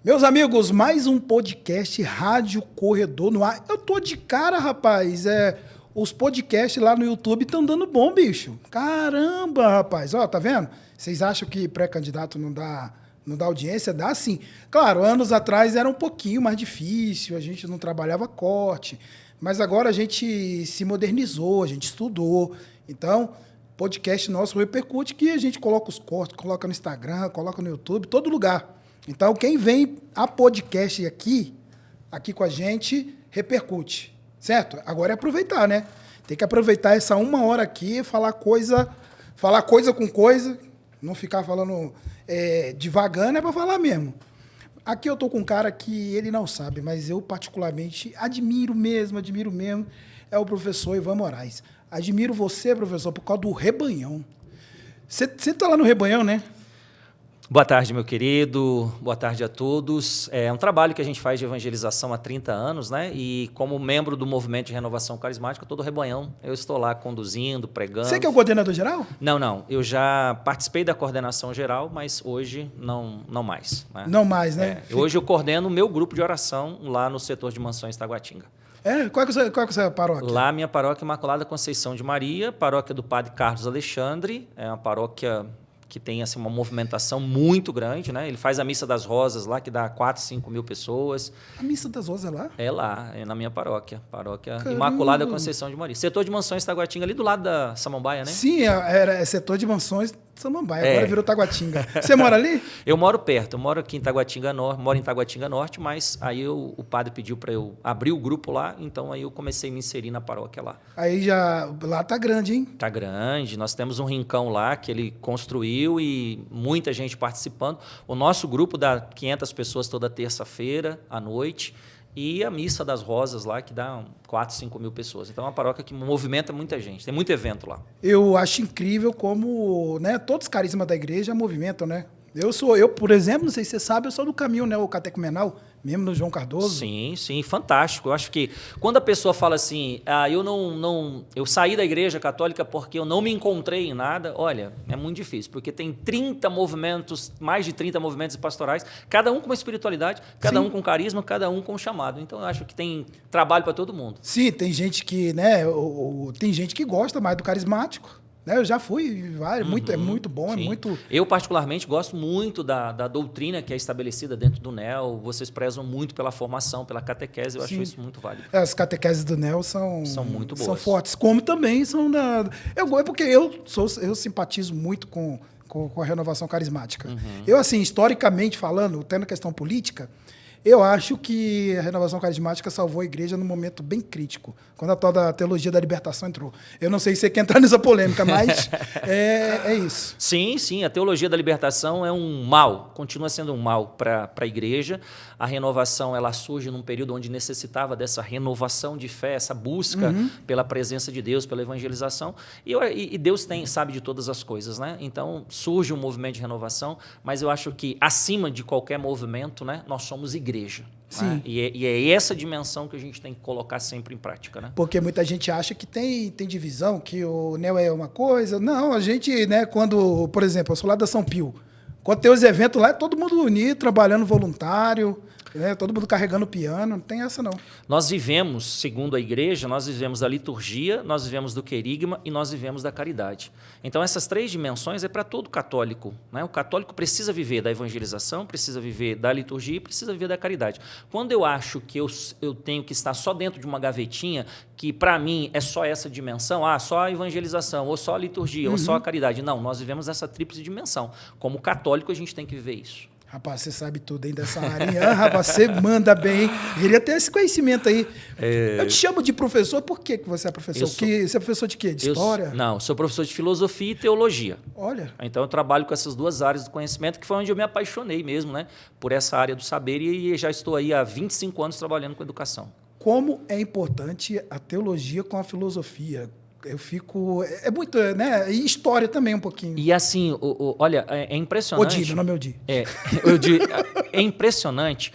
Meus amigos, mais um podcast Rádio Corredor no ar. Eu tô de cara, rapaz. Os podcasts lá no YouTube estão dando bom, bicho. Caramba, rapaz. Ó, tá vendo? Vocês acham que pré-candidato não dá audiência? Dá sim. Claro, anos atrás era um pouquinho mais difícil, a gente não trabalhava corte. Mas agora a gente se modernizou, a gente estudou. Então, podcast nosso repercute que a gente coloca os cortes, coloca no Instagram, coloca no YouTube, todo lugar. Então, quem vem a podcast aqui com a gente, repercute, certo? Agora é aproveitar, né? Tem que aproveitar essa 1 hora aqui, falar coisa com coisa, não ficar falando devagando, é para falar mesmo. Aqui eu tô com um cara que ele não sabe, mas eu particularmente admiro mesmo, é o professor Ivan Moraes. Admiro você, professor, por causa do Rebanhão. Você tá lá no Rebanhão, né? Boa tarde, meu querido. Boa tarde a todos. É um trabalho que a gente faz de evangelização há 30 anos, né? E como membro do Movimento de Renovação Carismática, todo Rebanhão, eu estou lá conduzindo, pregando. Você que é o coordenador geral? Não. Eu já participei da coordenação geral, mas hoje não mais. Né? Não mais, né? Hoje eu coordeno o meu grupo de oração lá no setor de Mansões Taguatinga. Qual é a sua paróquia? Lá, minha paróquia é Imaculada Conceição de Maria, paróquia do Padre Carlos Alexandre, é uma paróquia que tem assim, uma movimentação muito grande, né? Ele faz a Missa das Rosas lá, que dá 4, 5 mil pessoas. A Missa das Rosas é lá? É lá, é na minha paróquia. Paróquia Caramba. Imaculada Conceição de Maria. Setor de Mansões Taguatinga, ali do lado da Samambaia, né? Sim, era setor de mansões de Samambaia, agora virou Taguatinga. Você mora ali? Eu moro perto, eu moro aqui em Taguatinga Norte, moro em Taguatinga Norte, mas aí o padre pediu para eu abrir o grupo lá, então aí eu comecei a me inserir na paróquia lá. Aí lá tá grande, hein? Tá grande, nós temos um rincão lá que ele construiu e muita gente participando. O nosso grupo dá 500 pessoas toda terça-feira à noite e a Missa das Rosas lá que dá 4, 5 mil pessoas. Então é uma paróquia que movimenta muita gente, tem muito evento lá. Eu acho incrível como, né, todos os carismas da igreja movimentam, né? Eu, por exemplo, não sei se você sabe, eu sou do caminho neocatecumenal, mesmo no João Cardoso. Sim, fantástico. Eu acho que quando a pessoa fala assim, eu saí da igreja católica porque eu não me encontrei em nada, olha, é muito difícil, porque tem 30 movimentos, mais de 30 movimentos pastorais, cada um com uma espiritualidade, cada um com carisma, cada um com um chamado. Então eu acho que tem trabalho para todo mundo. Sim, tem gente que, né, tem gente que gosta mais do carismático. Eu já fui, é muito bom, sim. é muito... Eu, particularmente, gosto muito da doutrina que é estabelecida dentro do NEL. Vocês prezam muito pela formação, pela catequese. Eu acho isso muito válido. As catequeses do NEL são muito boas. São fortes, como também são da... Porque eu simpatizo muito com a renovação carismática. Eu, assim, historicamente falando, tendo a questão política, eu acho que a renovação carismática salvou a igreja num momento bem crítico, quando a tal da teologia da libertação entrou. Eu não sei se você quer entrar nessa polêmica, mas é isso. Sim, a teologia da libertação é um mal, continua sendo um mal para a igreja. A renovação ela surge num período onde necessitava dessa renovação de fé, essa busca pela presença de Deus, pela evangelização. E Deus sabe de todas as coisas, né? Então surge um movimento de renovação, mas eu acho que acima de qualquer movimento, né, nós somos igreja. Sim. Né? E é essa dimensão que a gente tem que colocar sempre em prática. Né? Porque muita gente acha que tem divisão, que o NEL é uma coisa. Não, a gente, né, quando, por exemplo, eu sou lá da São Pio, quando tem os eventos lá, é todo mundo unido, trabalhando voluntário, né, todo mundo carregando piano, não tem essa não. Nós vivemos, segundo a igreja, nós vivemos da liturgia, nós vivemos do querigma e nós vivemos da caridade. Então essas 3 dimensões é para todo católico. Né? O católico precisa viver da evangelização, precisa viver da liturgia e precisa viver da caridade. Quando eu acho que eu tenho que estar só dentro de uma gavetinha, que para mim é só essa dimensão, só a evangelização, ou só a liturgia, ou só a caridade. Não, nós vivemos essa tríplice dimensão. Como católico a gente tem que viver isso. Rapaz, você sabe tudo aí dessa área. Rapaz, você manda bem. Queria ter esse conhecimento aí. Eu te chamo de professor, por que você é professor? Você é professor de quê? De história? Não, sou professor de filosofia e teologia. Olha. Então eu trabalho com essas 2 áreas do conhecimento, que foi onde eu me apaixonei mesmo, né? Por essa área do saber e já estou aí há 25 anos trabalhando com educação. Como é importante a teologia com a filosofia? eu fico... É muito, né? E história também um pouquinho. E assim, olha, é impressionante. Odi, meu nome é Odi. É impressionante.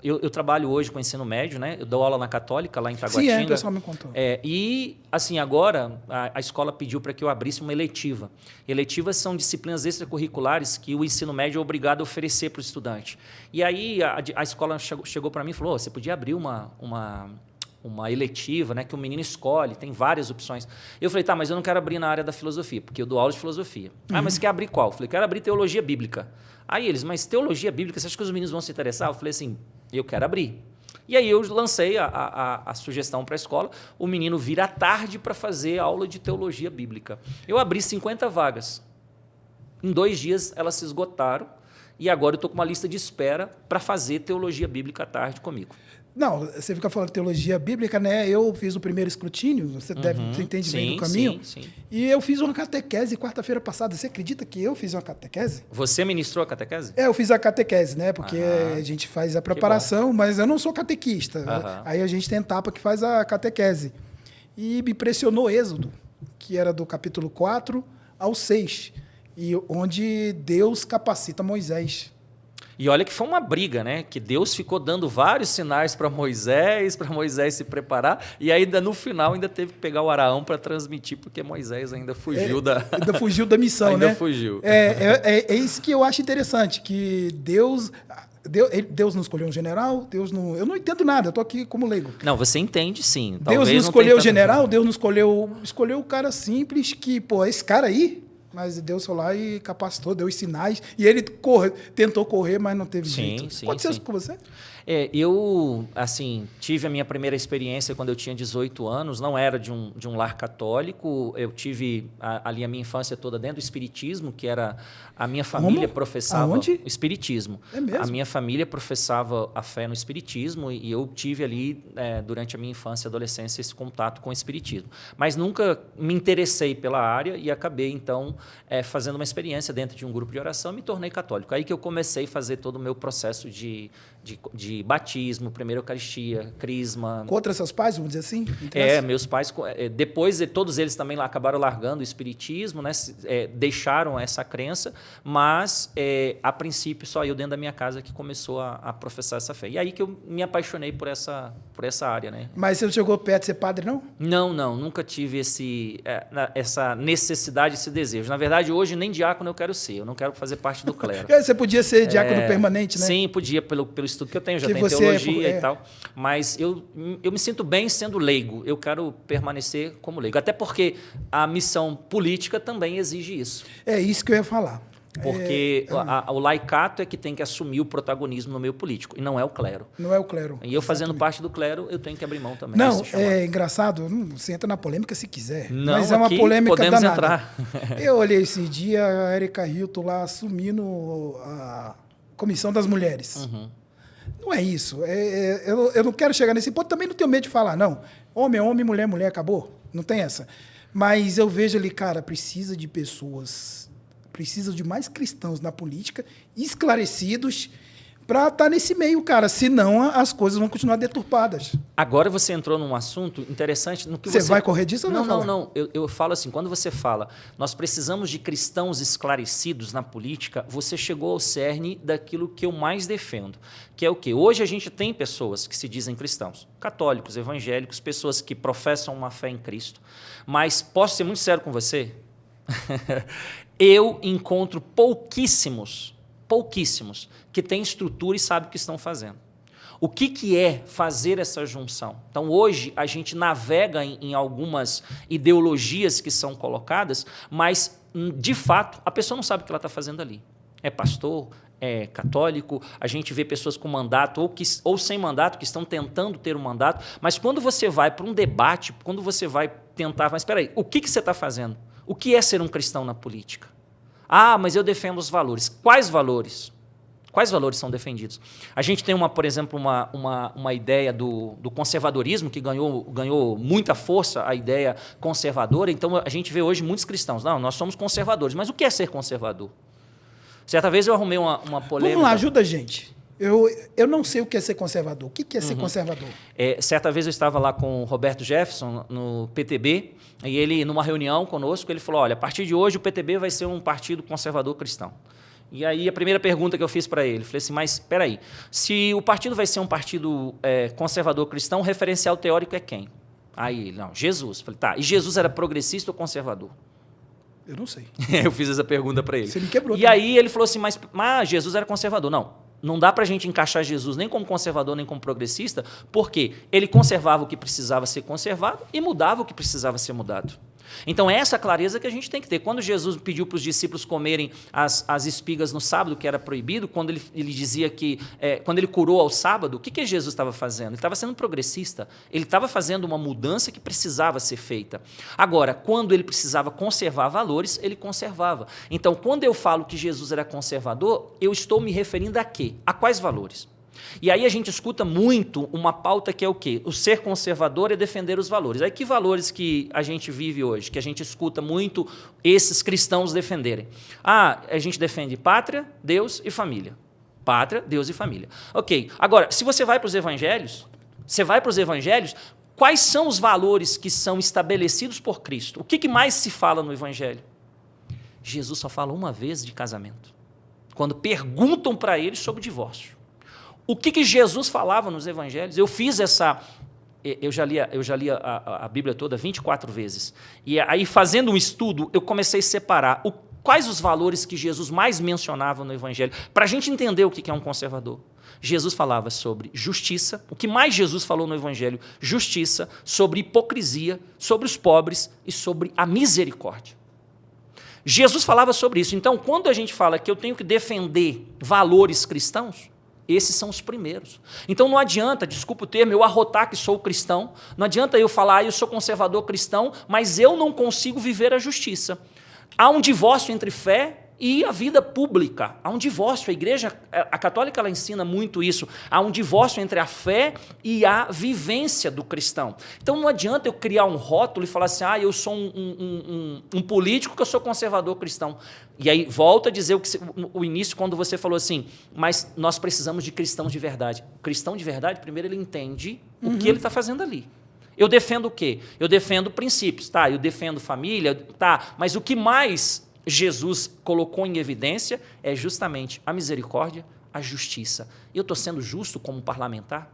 Eu trabalho hoje com ensino médio, né? Eu dou aula na Católica, lá em Taguatinga. Sim, o pessoal me contou. E, assim, agora a escola pediu para que eu abrisse uma eletiva. Eletivas são disciplinas extracurriculares que o ensino médio é obrigado a oferecer para o estudante. E aí a escola chegou para mim e falou, você podia abrir uma eletiva, né, que o menino escolhe, tem várias opções. Eu falei, tá, mas eu não quero abrir na área da filosofia, porque eu dou aula de filosofia. Ah, mas você quer abrir qual? Eu falei, quero abrir teologia bíblica. Aí eles, mas teologia bíblica, você acha que os meninos vão se interessar? Eu falei assim, eu quero abrir. E aí eu lancei a sugestão para a escola, o menino vir à tarde para fazer aula de teologia bíblica. Eu abri 50 vagas. Em 2 dias elas se esgotaram e agora eu estou com uma lista de espera para fazer teologia bíblica à tarde comigo. Não, você fica falando de teologia bíblica, né? Eu fiz o primeiro escrutínio, você entende bem do caminho. Sim. E eu fiz uma catequese quarta-feira passada. Você acredita que eu fiz uma catequese? Você ministrou a catequese? Eu fiz a catequese, né? Porque a gente faz a preparação, mas eu não sou catequista. Aí a gente tem etapa que faz a catequese. E me impressionou Êxodo, que era do capítulo 4 ao 6, e onde Deus capacita Moisés. E olha que foi uma briga, né? Que Deus ficou dando vários sinais para Moisés se preparar, e ainda no final ainda teve que pegar o Araão para transmitir, porque Moisés ainda fugiu Ainda fugiu da missão, ainda né? Ainda fugiu. É isso que eu acho interessante, que Deus não escolheu um general, eu não entendo nada, eu tô aqui como leigo. Não, você entende sim. Deus não escolheu o general, Deus não escolheu o cara simples que, pô, esse cara aí. Mas Deus foi lá e capacitou, deu os sinais. E ele tentou correr, mas não teve jeito. Aconteceu isso com você? Eu, assim, tive a minha primeira experiência quando eu tinha 18 anos. Não era de um lar católico. Eu tive ali a minha infância toda dentro do espiritismo, que era... A minha família professava... Aonde? O espiritismo. É mesmo? A minha família professava a fé no espiritismo e eu tive ali, durante a minha infância e adolescência, esse contato com o espiritismo. Mas nunca me interessei pela área e acabei, então, fazendo uma experiência dentro de um grupo de oração e me tornei católico. Aí que eu comecei a fazer todo o meu processo de batismo, primeira Eucaristia, crisma. Contra seus pais, vamos dizer assim? Meus pais, depois todos eles também acabaram largando o espiritismo, né? Deixaram essa crença, mas a princípio só eu dentro da minha casa que começou a professar essa fé. E aí que eu me apaixonei por essa área, né? Mas você não chegou perto de ser padre, não? Não, nunca tive essa necessidade, esse desejo. Na verdade, hoje nem diácono eu quero ser, eu não quero fazer parte do clero. Você podia ser diácono permanente, né? Sim, podia, pelo estudo que eu tenho, já tenho teologia e tal. Mas eu me sinto bem sendo leigo, eu quero permanecer como leigo. Até porque a missão política também exige isso. É isso que eu ia falar. Porque o laicato é que tem que assumir o protagonismo no meio político, e não é o clero. Não é o clero. E eu fazendo parte do clero, eu tenho que abrir mão também. Não, é engraçado, você entra na polêmica se quiser, não, mas é uma polêmica podemos danada. Entrar. Eu olhei esse dia a Erika Hilton lá assumindo a Comissão das Mulheres. Uhum. Não é isso. Eu não quero chegar nesse ponto, também não tenho medo de falar, não. Homem é homem, mulher é mulher, acabou. Não tem essa. Mas eu vejo ali, cara, precisa de pessoas... Precisa de mais cristãos na política, esclarecidos, para estar nesse meio, cara. Senão as coisas vão continuar deturpadas. Agora você entrou num assunto interessante. No que você vai correr disso ou não? Não. Eu falo assim, quando você fala, nós precisamos de cristãos esclarecidos na política, você chegou ao cerne daquilo que eu mais defendo, que é o quê? Hoje a gente tem pessoas que se dizem cristãos, católicos, evangélicos, pessoas que professam uma fé em Cristo, mas posso ser muito sério com você? Eu encontro pouquíssimos que têm estrutura e sabem o que estão fazendo. O que é fazer essa junção? Então, hoje, a gente navega em algumas ideologias que são colocadas, mas, de fato, a pessoa não sabe o que ela está fazendo ali. É pastor, é católico, a gente vê pessoas com mandato ou sem mandato, que estão tentando ter um mandato, mas quando você vai para um debate, quando você vai tentar... Mas espera aí, o que você está fazendo? O que é ser um cristão na política? Ah, mas eu defendo os valores. Quais valores? Quais valores são defendidos? A gente tem, por exemplo, uma ideia do conservadorismo que ganhou muita força, a ideia conservadora. Então, a gente vê hoje muitos cristãos. Não, nós somos conservadores. Mas o que é ser conservador? Certa vez eu arrumei uma polêmica... Vamos lá, ajuda a gente. Eu não sei o que é ser conservador. O que é ser conservador? Certa vez eu estava lá com o Roberto Jefferson, no PTB, e ele, numa reunião conosco, ele falou, olha, a partir de hoje o PTB vai ser um partido conservador cristão. E aí a primeira pergunta que eu fiz para ele, falei assim, mas espera aí, se o partido vai ser um partido conservador cristão, o referencial teórico é quem? Aí ele, não, Jesus. Falei, tá, e Jesus era progressista ou conservador? Eu não sei. Eu fiz essa pergunta para ele. Você me quebrou. E aí ele falou assim, mas Jesus era conservador. Não dá para a gente encaixar Jesus nem como conservador, nem como progressista, porque ele conservava o que precisava ser conservado e mudava o que precisava ser mudado. Então, é essa clareza que a gente tem que ter. Quando Jesus pediu para os discípulos comerem as espigas no sábado, que era proibido, quando ele dizia que, quando ele curou ao sábado, o que Jesus estava fazendo? Ele estava sendo progressista, ele estava fazendo uma mudança que precisava ser feita. Agora, quando ele precisava conservar valores, ele conservava. Então, quando eu falo que Jesus era conservador, eu estou me referindo a quê? A quais valores? E aí a gente escuta muito uma pauta que é o quê? O ser conservador é defender os valores. Aí que valores que a gente vive hoje, que a gente escuta muito esses cristãos defenderem? A gente defende pátria, Deus e família. Pátria, Deus e família. Ok, agora, se você vai para os evangelhos, quais são os valores que são estabelecidos por Cristo? O que mais se fala no evangelho? Jesus só fala uma vez de casamento. Quando perguntam para ele sobre o divórcio. O que Jesus falava nos evangelhos? Eu fiz essa... Eu já li a Bíblia toda 24 vezes. E aí, fazendo um estudo, eu comecei a separar quais os valores que Jesus mais mencionava no evangelho, para a gente entender o que é um conservador. Jesus falava sobre justiça, o que mais Jesus falou no evangelho? Justiça, sobre hipocrisia, sobre os pobres e sobre a misericórdia. Jesus falava sobre isso. Então, quando a gente fala que eu tenho que defender valores cristãos, esses são os primeiros. Então não adianta, desculpa o termo, eu arrotar que sou cristão, não adianta eu falar, eu sou conservador cristão, mas eu não consigo viver a justiça. Há um divórcio entre fé e a vida pública. Há um divórcio, a igreja, a católica, ela ensina muito isso. Há um divórcio entre a fé e a vivência do cristão. Então não adianta eu criar um rótulo e falar assim, eu sou um político que eu sou conservador cristão. E aí volta a dizer o início, quando você falou assim, mas nós precisamos de cristãos de verdade. O cristão de verdade, primeiro ele entende o que ele está fazendo ali. Eu defendo o quê? Eu defendo princípios, tá? Eu defendo família, tá? Mas o que mais Jesus colocou em evidência é justamente a misericórdia, a justiça. Eu estou sendo justo como parlamentar?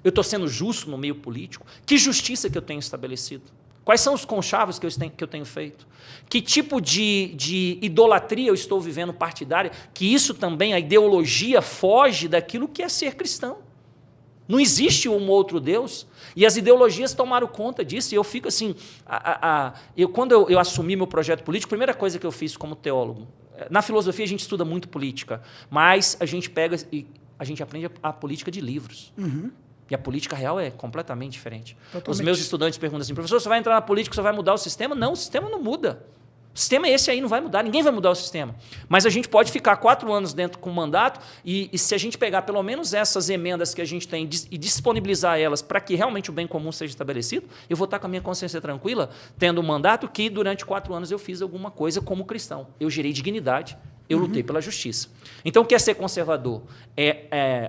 Eu estou sendo justo no meio político? Que justiça que eu tenho estabelecido? Quais são os conchavos que eu tenho feito? Que tipo de idolatria eu estou vivendo partidária? Que isso também, a ideologia foge daquilo que é ser cristão. Não existe um outro Deus, e as ideologias tomaram conta disso, e eu fico assim, quando eu assumi meu projeto político, a primeira coisa que eu fiz como teólogo, na filosofia a gente estuda muito política, mas a gente pega e a gente aprende a política de livros. E a política real é completamente diferente. Totalmente. Os meus estudantes perguntam assim, professor, você vai entrar na política, você vai mudar o sistema? Não, o sistema não muda. O sistema é esse aí, não vai mudar, ninguém vai mudar o sistema. Mas a gente pode ficar 4 anos dentro com o mandato e se a gente pegar pelo menos essas emendas que a gente tem e disponibilizar elas para que realmente o bem comum seja estabelecido, eu vou estar com a minha consciência tranquila, tendo um mandato que durante 4 anos eu fiz alguma coisa como cristão. Eu gerei dignidade, eu lutei pela justiça. Então, o que é ser conservador?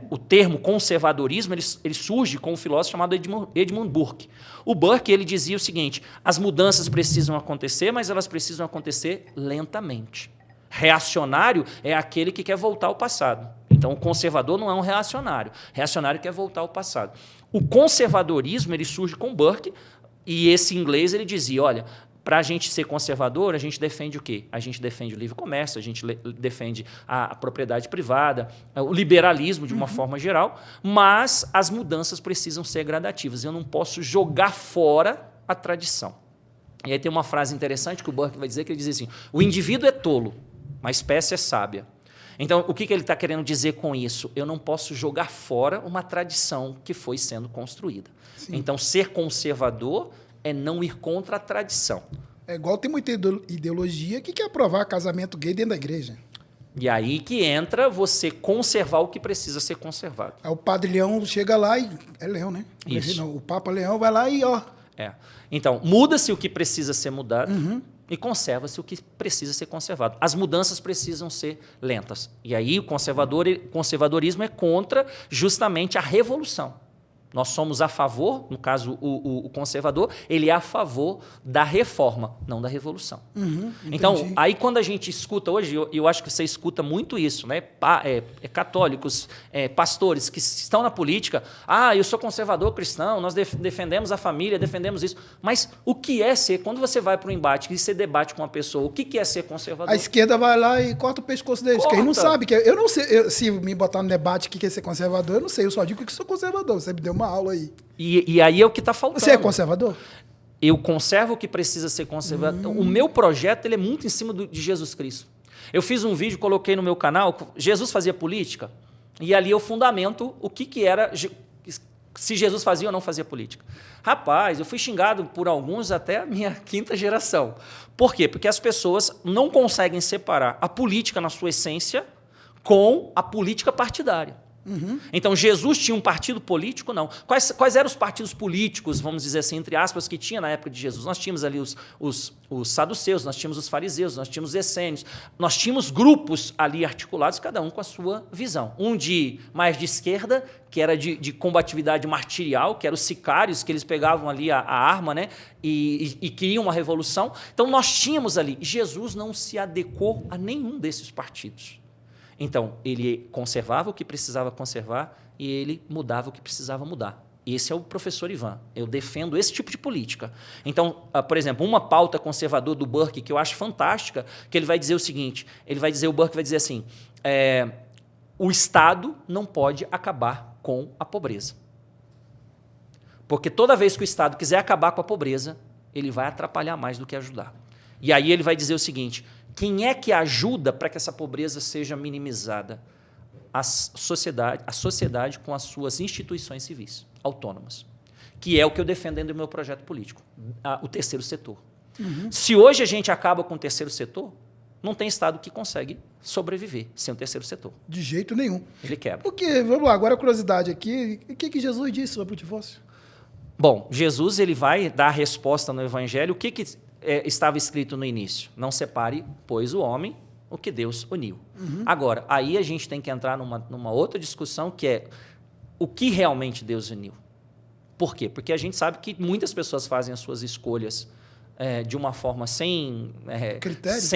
O termo conservadorismo ele surge com um filósofo chamado Edmund Burke. O Burke ele dizia o seguinte, as mudanças precisam acontecer, mas elas precisam acontecer lentamente. Reacionário é aquele que quer voltar ao passado. Então, o conservador não é um reacionário. Reacionário quer voltar ao passado. O conservadorismo ele surge com Burke, e esse inglês ele dizia, olha, para a gente ser conservador, a gente defende o quê? A gente defende o livre comércio, a gente defende a propriedade privada, o liberalismo de uma forma geral, mas as mudanças precisam ser gradativas. Eu não posso jogar fora a tradição. E aí tem uma frase interessante que o Burke vai dizer, que ele diz assim, o indivíduo é tolo, mas a espécie é sábia. Então, o que ele está querendo dizer com isso? Eu não posso jogar fora uma tradição que foi sendo construída. Sim. Então, ser conservador é não ir contra a tradição. É igual tem muita ideologia que quer aprovar casamento gay dentro da igreja. E aí que entra você conservar o que precisa ser conservado. Aí o Padre Leão chega lá e... É Leão, né? Isso. Não, o Papa Leão vai lá e ó... Então, muda-se o que precisa ser mudado, e conserva-se o que precisa ser conservado. As mudanças precisam ser lentas. E aí o conservadorismo é contra justamente a revolução. Nós somos a favor, no caso o conservador, ele é a favor da reforma, não da revolução. Então, aí quando a gente escuta hoje, eu acho que você escuta muito isso, né? Católicos, pastores que estão na política, eu sou conservador cristão, nós defendemos a família, defendemos isso. Mas o que é ser, quando você vai para um embate e você debate com uma pessoa, o que é ser conservador? A esquerda vai lá e corta o pescoço deles, porque eles não sabem. Eu não sei, se me botar no debate o que é ser conservador, eu não sei, eu só digo que sou conservador, você me deu uma aula aí. E aí é o que está faltando. Você é conservador? Eu conservo o que precisa ser conservado. O meu projeto ele é muito em cima de Jesus Cristo. Eu fiz um vídeo, coloquei no meu canal, Jesus fazia política, e ali eu fundamento o que era, se Jesus fazia ou não fazia política. Rapaz, eu fui xingado por alguns até a minha 5ª geração. Por quê? Porque as pessoas não conseguem separar a política na sua essência com a política partidária. Então, Jesus tinha um partido político? Não. Quais eram os partidos políticos, vamos dizer assim, entre aspas, que tinha na época de Jesus? Nós tínhamos ali os saduceus, nós tínhamos os fariseus, nós tínhamos os essênios, nós tínhamos grupos ali articulados, cada um com a sua visão. Um mais de esquerda, que era de combatividade martirial, que eram os sicários, que eles pegavam ali a arma, né, e queriam uma revolução. Então, nós tínhamos ali. Jesus não se adequou a nenhum desses partidos. Então, ele conservava o que precisava conservar e ele mudava o que precisava mudar. Esse é o professor Ivan. Eu defendo esse tipo de política. Então, por exemplo, uma pauta conservadora do Burke que eu acho fantástica, que ele vai dizer o seguinte, o Burke vai dizer assim, o Estado não pode acabar com a pobreza. Porque toda vez que o Estado quiser acabar com a pobreza, ele vai atrapalhar mais do que ajudar. E aí ele vai dizer o seguinte, quem é que ajuda para que essa pobreza seja minimizada? A sociedade com as suas instituições civis autônomas, que é o que eu defendo dentro do meu projeto político, o terceiro setor. Se hoje a gente acaba com o terceiro setor, não tem Estado que consegue sobreviver sem o terceiro setor. De jeito nenhum. Ele quebra. Porque, vamos lá, agora a curiosidade aqui, o que Jesus disse sobre o divórcio? Bom, Jesus ele vai dar a resposta no Evangelho, o que estava escrito no início? Não separe, pois, o homem o que Deus uniu. Agora, aí a gente tem que entrar numa outra discussão, que é o que realmente Deus uniu. Por quê? Porque a gente sabe que muitas pessoas fazem as suas escolhas de uma forma sem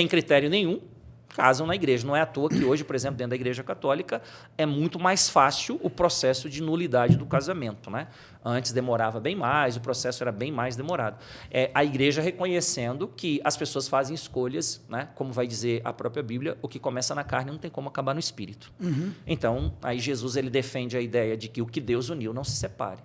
critério nenhum, casam na igreja. Não é à toa que hoje, por exemplo, dentro da Igreja Católica, é muito mais fácil o processo de nulidade do casamento, né? Antes demorava bem mais, o processo era bem mais demorado. A igreja reconhecendo que as pessoas fazem escolhas, né? Como vai dizer a própria Bíblia, o que começa na carne não tem como acabar no espírito. Então, aí Jesus ele defende a ideia de que o que Deus uniu não se separe.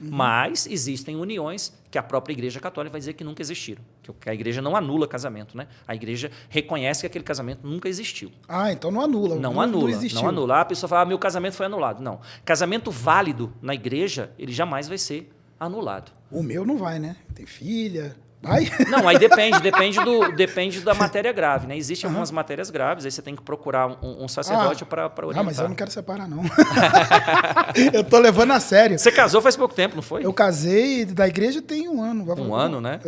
Mas existem uniões que a própria Igreja Católica vai dizer que nunca existiram. Que a igreja não anula casamento, né? A igreja reconhece que aquele casamento nunca existiu. Então não anula. Não anula. A pessoa fala, meu casamento foi anulado. Não. Casamento válido na igreja, ele jamais vai ser anulado. O meu não vai, né? Tem filha... Vai? Não, aí depende da matéria grave, né? Existem algumas matérias graves, aí você tem que procurar um sacerdote para orientar. Mas eu não quero separar, não. Eu tô levando a sério. Você casou faz pouco tempo, não foi? Eu casei da igreja tem um ano. Ano, né?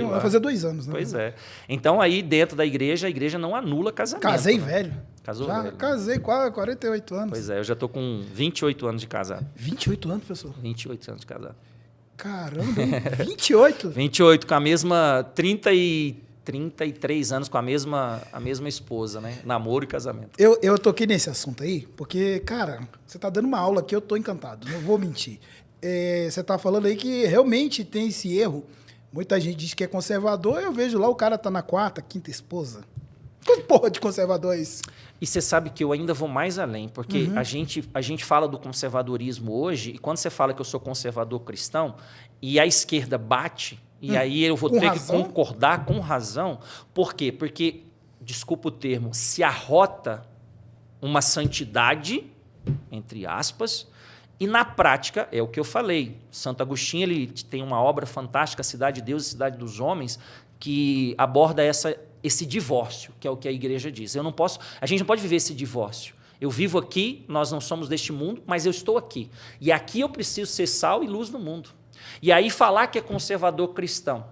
Vai fazer 2 anos, né? Pois é. Então, aí dentro da igreja, a igreja não anula casamento. Casei né? velho. Casou já velho. Casei quase 48 anos. Pois é, eu já tô com 28 anos de casado. 28 anos, professor? 28 anos de casado. Caramba, 28? 28, com a mesma... 33 anos com a mesma esposa, né? Namoro e casamento. Eu toquei nesse assunto aí, porque, cara, você tá dando uma aula aqui, eu tô encantado, não vou mentir. Você tá falando aí que realmente tem esse erro. Muita gente diz que é conservador, eu vejo lá o cara tá na 4ª, 5ª esposa. Que porra de conservador é isso? E você sabe que eu ainda vou mais além, porque a gente fala do conservadorismo hoje, e quando você fala que eu sou conservador cristão, e a esquerda bate, e aí eu vou ter que concordar com razão. Por quê? Porque, desculpa o termo, se arrota uma santidade, entre aspas, e na prática, é o que eu falei, Santo Agostinho ele tem uma obra fantástica, Cidade de Deus e Cidade dos Homens, que aborda esse divórcio, que é o que a igreja diz. A gente não pode viver esse divórcio. Eu vivo aqui, nós não somos deste mundo, mas eu estou aqui. E aqui eu preciso ser sal e luz no mundo. E aí falar que é conservador cristão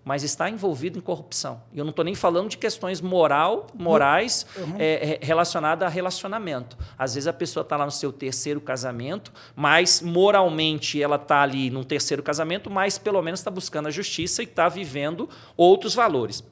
mas está envolvido em corrupção. E eu não estou nem falando de questões morais relacionadas a relacionamento. Às vezes a pessoa está lá no seu terceiro casamento, mas moralmente ela está ali num terceiro casamento, mas pelo menos está buscando a justiça e está vivendo outros valores.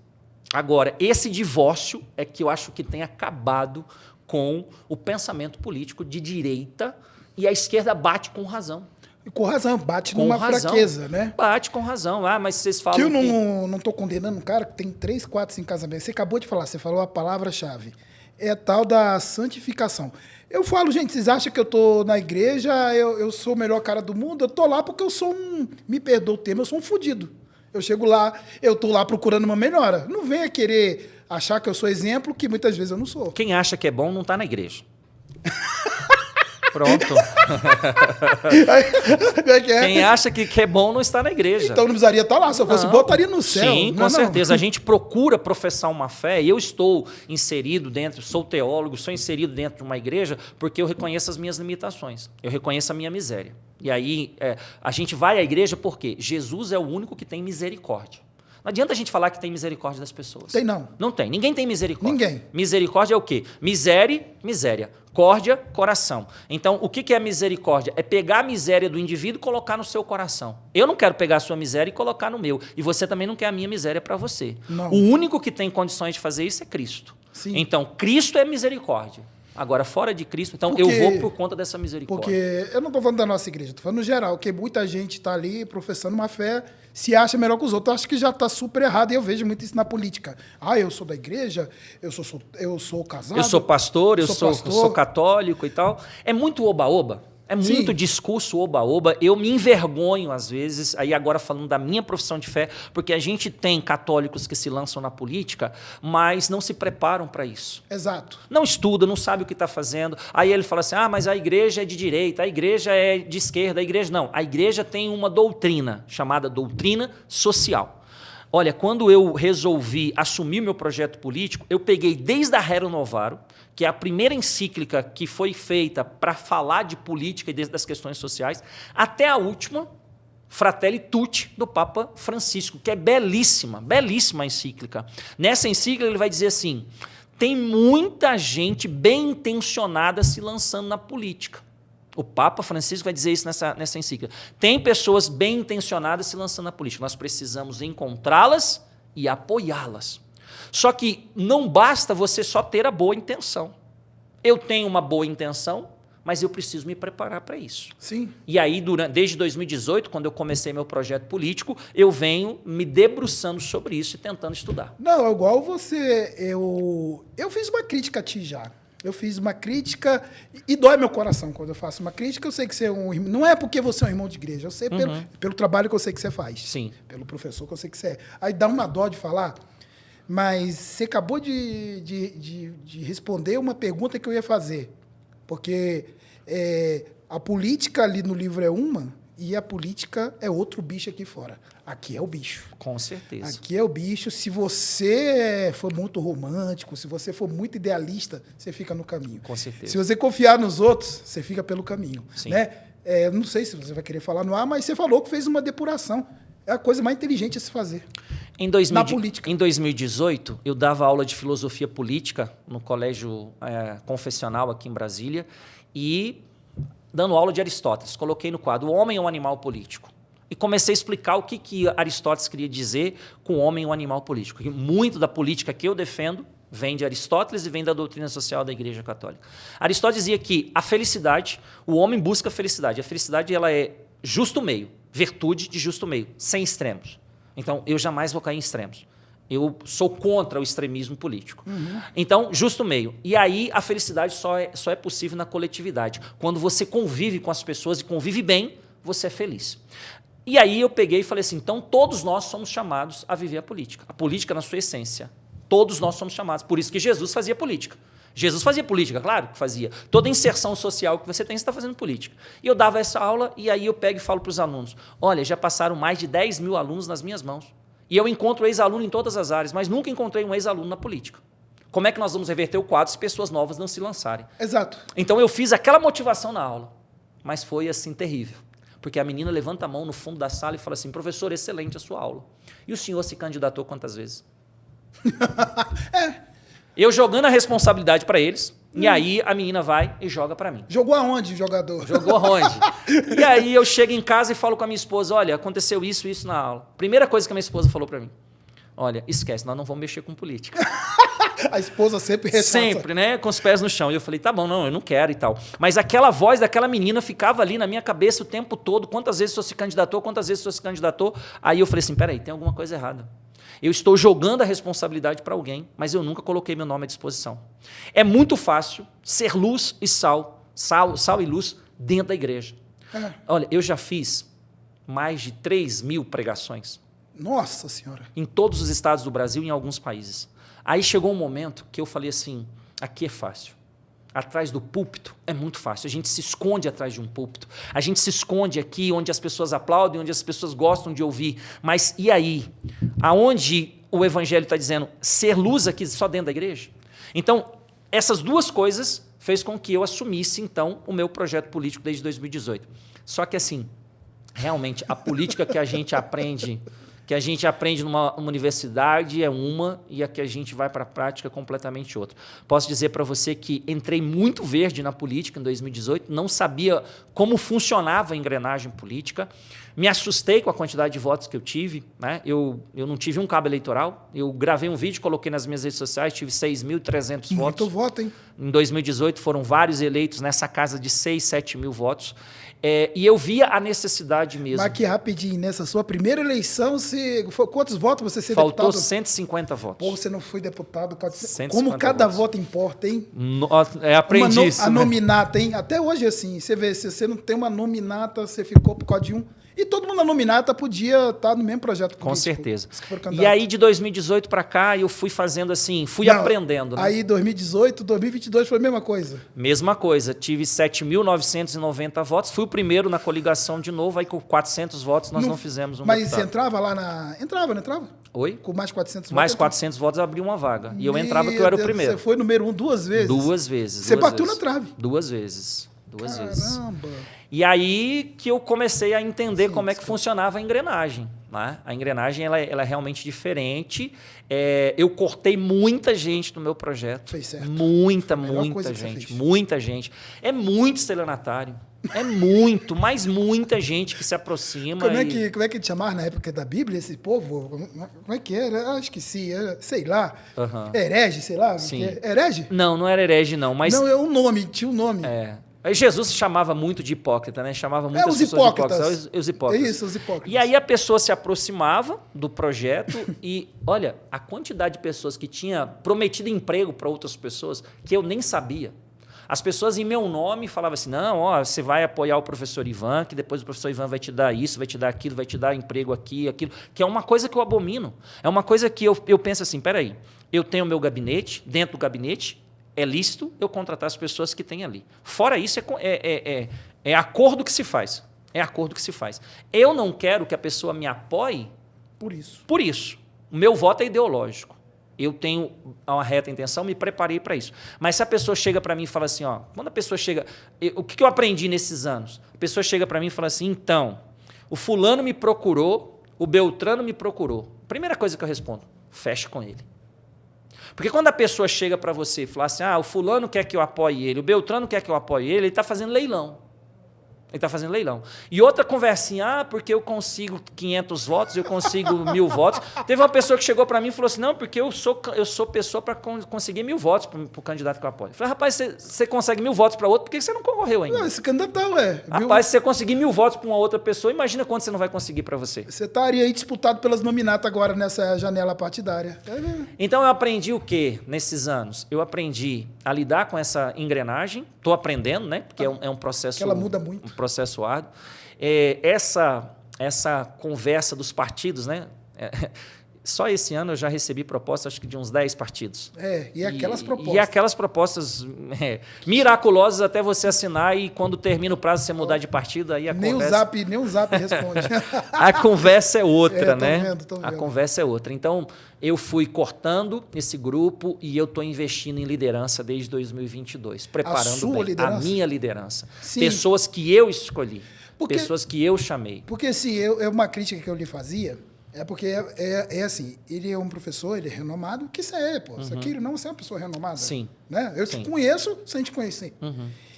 Agora, esse divórcio é que eu acho que tem acabado com o pensamento político de direita, e a esquerda bate com razão. Com razão, bate numa fraqueza, né? Bate com razão. Ah, mas vocês falam que eu não estou condenando um cara que tem 3, 4, 5 casamentos. Você acabou de falar, você falou a palavra-chave. É a tal da santificação. Eu falo, gente, vocês acham que eu estou na igreja, eu sou o melhor cara do mundo? Eu estou lá porque eu sou me perdoa o termo, eu sou um fudido. Eu chego lá, eu estou lá procurando uma melhora. Não venha querer achar que eu sou exemplo, que muitas vezes eu não sou. Quem acha que é bom não está na igreja. Pronto. Quem acha que é bom não está na igreja. Então não precisaria estar lá. Se eu fosse bom, eu estaria no céu. Sim, com certeza. A gente procura professar uma fé, e eu estou inserido dentro, sou teólogo, sou inserido dentro de uma igreja porque eu reconheço as minhas limitações. Eu reconheço a minha miséria. E aí a gente vai à igreja porque Jesus é o único que tem misericórdia. Não adianta a gente falar que tem misericórdia das pessoas. Tem não. Não tem. Ninguém tem misericórdia. Ninguém. Misericórdia é o quê? Miséria. Córdia, coração. Então, o que é a misericórdia? É pegar a miséria do indivíduo e colocar no seu coração. Eu não quero pegar a sua miséria e colocar no meu. E você também não quer a minha miséria para você. Não. O único que tem condições de fazer isso é Cristo. Sim. Então, Cristo é misericórdia. Agora, fora de Cristo, então eu vou por conta dessa misericórdia. Porque eu não estou falando da nossa igreja, estou falando no geral, que muita gente está ali professando uma fé, se acha melhor que os outros. Eu acho que já está super errado, e eu vejo muito isso na política. Ah, eu sou da igreja, eu sou casado. Eu sou pastor, eu sou católico e tal. É muito oba-oba. É muito Sim. discurso oba-oba. Eu me envergonho, às vezes, aí agora falando da minha profissão de fé, porque a gente tem católicos que se lançam na política, mas não se preparam para isso. Exato. Não estuda, não sabe o que está fazendo. Aí ele fala assim, mas a igreja é de direita, a igreja é de esquerda, a igreja... Não, a igreja tem uma doutrina, chamada doutrina social. Olha, quando eu resolvi assumir meu projeto político, eu peguei desde a Rerum Novarum, que é a primeira encíclica que foi feita para falar de política e das questões sociais, até a última, Fratelli Tutti, do Papa Francisco, que é belíssima, belíssima encíclica. Nessa encíclica ele vai dizer assim, tem muita gente bem intencionada se lançando na política. O Papa Francisco vai dizer isso nessa encíclica. Tem pessoas bem intencionadas se lançando na política. Nós precisamos encontrá-las e apoiá-las. Só que não basta você só ter a boa intenção. Eu tenho uma boa intenção, mas eu preciso me preparar para isso. Sim. E aí, desde 2018, quando eu comecei meu projeto político, eu venho me debruçando sobre isso e tentando estudar. Não, é igual você. Eu fiz uma crítica a ti já. Eu fiz uma crítica e dói meu coração quando eu faço uma crítica. Eu sei que você é um irmão. Não é porque você é um irmão de igreja, eu sei pelo trabalho que eu sei que você faz. Sim. Pelo professor que eu sei que você é. Aí dá uma dó de falar, mas você acabou de responder uma pergunta que eu ia fazer. Porque a política ali no livro é uma e a política é outro bicho aqui fora. Aqui é o bicho. Com certeza. Aqui é o bicho. Se você for muito romântico, se você for muito idealista, você fica no caminho. Com certeza. Se você confiar nos outros, você fica pelo caminho. Sim. Né? Não sei se você vai querer falar no ar, mas você falou que fez uma depuração. É a coisa mais inteligente a se fazer. Na política. Em 2018, eu dava aula de filosofia política no colégio confessional aqui em Brasília e dando aula de Aristóteles. Coloquei no quadro O Homem é um Animal Político. E comecei a explicar o que Aristóteles queria dizer com o homem e o animal político. Porque muito da política que eu defendo vem de Aristóteles e vem da doutrina social da Igreja Católica. Aristóteles dizia que a felicidade, o homem busca a felicidade. A felicidade ela é justo meio, virtude de justo meio, sem extremos. Então, eu jamais vou cair em extremos. Eu sou contra o extremismo político. Então, justo meio. E aí, a felicidade só é possível na coletividade. Quando você convive com as pessoas e convive bem, você é feliz. E aí eu peguei e falei assim, então todos nós somos chamados a viver a política na sua essência. Todos nós somos chamados. Por isso que Jesus fazia política. Jesus fazia política, claro que fazia. Toda inserção social que você tem, você está fazendo política. E eu dava essa aula e aí eu pego e falo para os alunos, olha, já passaram mais de 10 mil alunos nas minhas mãos. E eu encontro ex-aluno em todas as áreas, mas nunca encontrei um ex-aluno na política. Como é que nós vamos reverter o quadro se pessoas novas não se lançarem? Exato. Então eu fiz aquela motivação na aula, mas foi assim terrível. Porque a menina levanta a mão no fundo da sala e fala assim, professor, excelente a sua aula. E o senhor se candidatou quantas vezes? Eu jogando a responsabilidade para eles, e aí a menina vai e joga para mim. Jogou aonde o jogador? Jogou aonde? E aí eu chego em casa e falo com a minha esposa, olha, aconteceu isso na aula. Primeira coisa que a minha esposa falou para mim, olha, esquece, nós não vamos mexer com política. A esposa sempre rechaça. Sempre, né? Com os pés no chão. E eu falei, tá bom, não, eu não quero e tal. Mas aquela voz daquela menina ficava ali na minha cabeça o tempo todo. Quantas vezes o senhor se candidatou, quantas vezes o senhor se candidatou. Aí eu falei assim, peraí, tem alguma coisa errada. Eu estou jogando a responsabilidade para alguém, mas eu nunca coloquei meu nome à disposição. É muito fácil ser luz e sal e luz dentro da igreja. Olha, eu já fiz mais de 3.000 pregações. Nossa Senhora. Em todos os estados do Brasil e em alguns países. Aí chegou um momento que eu falei assim, aqui é fácil. Atrás do púlpito é muito fácil. A gente se esconde atrás de um púlpito. A gente se esconde aqui onde as pessoas aplaudem, onde as pessoas gostam de ouvir. Mas e aí? Aonde o evangelho está dizendo ser luz aqui só dentro da igreja? Então, essas duas coisas fez com que eu assumisse, então, o meu projeto político desde 2018. Só que, assim, realmente, a política que a gente aprende numa universidade é uma e a que a gente vai para a prática é completamente outra. Posso dizer para você que entrei muito verde na política em 2018, não sabia como funcionava a engrenagem política, me assustei com a quantidade de votos que eu tive, né? Eu não tive um cabo eleitoral, eu gravei um vídeo, coloquei nas minhas redes sociais, tive 6.300 votos. Muito voto, hein? Em 2018 foram vários eleitos nessa casa de 6, 7 mil votos. E eu via a necessidade mesmo. Mas aqui rapidinho, nessa sua primeira eleição, quantos votos você ser Faltou deputado? 150 votos. Pô, você não foi deputado. Como 150 cada votos. voto importa, hein? Aprendi isso. A nominata, hein? Até hoje, assim, você vê, se você não tem uma nominata, você ficou por causa de um. E todo mundo na nominata podia estar no mesmo projeto político. Com certeza. E aí, de 2018 para cá, eu fui fazendo assim, aprendendo. Né? Aí, 2018, 2022 foi a mesma coisa? Mesma coisa. Tive 7.990 votos. Fui o primeiro na coligação de novo. Aí, com 400 votos, nós não fizemos um Mas deputado. você entrava lá na... Entrava, não entrava? Oi? Com mais 400 votos? Mais 400 votos, abriu uma vaga. E eu entrava porque eu era o primeiro. Você foi número 1 2 vezes? 2 vezes. Você bateu na trave? 2 vezes. 2 vezes. Caramba! E aí que eu comecei a entender como é que funcionava a engrenagem. Né? A engrenagem ela é realmente diferente. Eu cortei muita gente do meu projeto. Fez certo. Muita gente. Muita gente. É muito estelionatário. É muito, mas muita gente que se aproxima. Como é que te chamava na época da Bíblia, esse povo? Como é que era? Acho que sim, sei lá. Herege, sei lá. Sim. Herege? Não era herege, não. Mas não, é um nome, tinha um nome. Aí Jesus chamava muito de hipócrita, né? Chamava muitas os pessoas hipócritas. de hipócritas. Os hipócritas. É isso, os hipócritas. E aí a pessoa se aproximava do projeto e, olha, a quantidade de pessoas que tinha prometido emprego para outras pessoas que eu nem sabia. As pessoas em meu nome falavam assim, não, você vai apoiar o professor Ivan, que depois o professor Ivan vai te dar isso, vai te dar aquilo, vai te dar emprego aqui, aquilo, que é uma coisa que eu abomino. É uma coisa que eu penso assim, peraí, eu tenho o meu gabinete, dentro do gabinete, é lícito eu contratar as pessoas que tem ali. Fora isso, é acordo que se faz. É acordo que se faz. Eu não quero que a pessoa me apoie por isso. Por isso. O meu voto é ideológico. Eu tenho uma reta intenção, me preparei para isso. Mas se a pessoa chega para mim e fala assim, quando a pessoa chega... O que eu aprendi nesses anos? A pessoa chega para mim e fala assim, então, o fulano me procurou, o Beltrano me procurou. Primeira coisa que eu respondo, feche com ele. Porque quando a pessoa chega para você e fala assim, o fulano quer que eu apoie ele, o Beltrano quer que eu apoie ele está fazendo leilão. Ele está fazendo leilão. E outra conversinha, porque eu consigo 500 votos, eu consigo 1.000 votos. Teve uma pessoa que chegou para mim e falou assim, não, porque eu sou pessoa para conseguir 1.000 votos para o candidato que eu apoio. Eu falei, rapaz, você consegue 1.000 votos para outro, por que você não concorreu ainda? Não, esse candidato Rapaz, se você conseguir 1.000 votos para uma outra pessoa, imagina quanto você não vai conseguir para você. Você estaria aí disputado pelas nominatas agora nessa janela partidária. Então, eu aprendi o quê nesses anos? Eu aprendi a lidar com essa engrenagem, estou aprendendo, né? Porque é um processo... Que ela muda muito. Processo árduo. Essa conversa dos partidos, né? Só esse ano eu já recebi propostas, acho que de uns 10 partidos. E aquelas propostas. E aquelas propostas miraculosas até você assinar e quando termina o prazo você mudar de partido, aí a conversa... Nem o Zap responde. A conversa é outra, né? Tô vendo. A conversa é outra. Então, eu fui cortando esse grupo e eu estou investindo em liderança desde 2022, preparando a minha liderança. Sim. Pessoas que eu escolhi, pessoas que eu chamei. Porque, assim, uma crítica que eu lhe fazia é porque é assim, ele é um professor, ele é renomado, que isso é, pô. Isso aqui, não, você é uma pessoa renomada. Sim. Né? Eu te conheço sem te conhecer.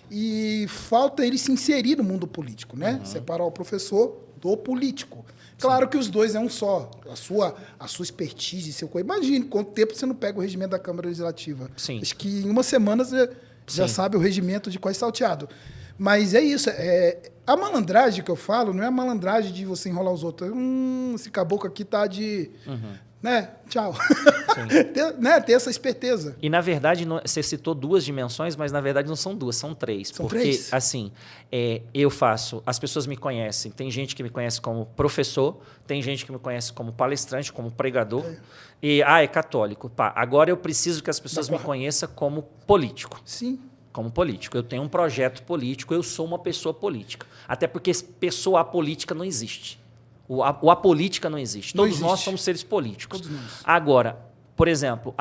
E falta ele se inserir no mundo político, né? Separar o professor do político. Claro que os dois é um só. A sua expertise, seu coisa. Imagine quanto tempo você não pega o regimento da Câmara Legislativa. Sim. Acho que em uma semana você já sabe o regimento de qual é salteado. Mas é isso. A malandragem que eu falo não é a malandragem de você enrolar os outros. Esse caboclo aqui tá de... Né? Tchau. Ter essa esperteza. E, na verdade, você citou 2 dimensões, mas, na verdade, não são 2, são 3. São porque, 3? assim, eu faço... As pessoas me conhecem. Tem gente que me conhece como professor, tem gente que me conhece como palestrante, como pregador. E, é católico. Pá, agora eu preciso que as pessoas me conheçam como político. Sim. Como político. Eu tenho um projeto político, eu sou uma pessoa política. Até porque pessoa apolítica não existe. O apolítica não existe. Todos nós somos seres políticos. Todos nós. Agora, por exemplo,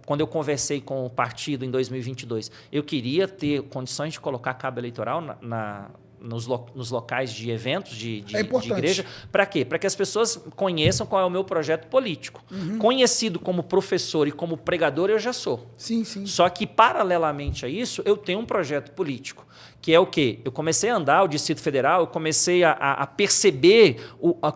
quando eu conversei com o partido em 2022, eu queria ter condições de colocar cabo eleitoral nos locais de eventos de igreja. Para quê? Para que as pessoas conheçam qual é o meu projeto político. Conhecido como professor e como pregador, eu já sou. Sim, sim. Só que, paralelamente a isso, eu tenho um projeto político, que é o quê? Eu comecei a andar o Distrito Federal, eu comecei a perceber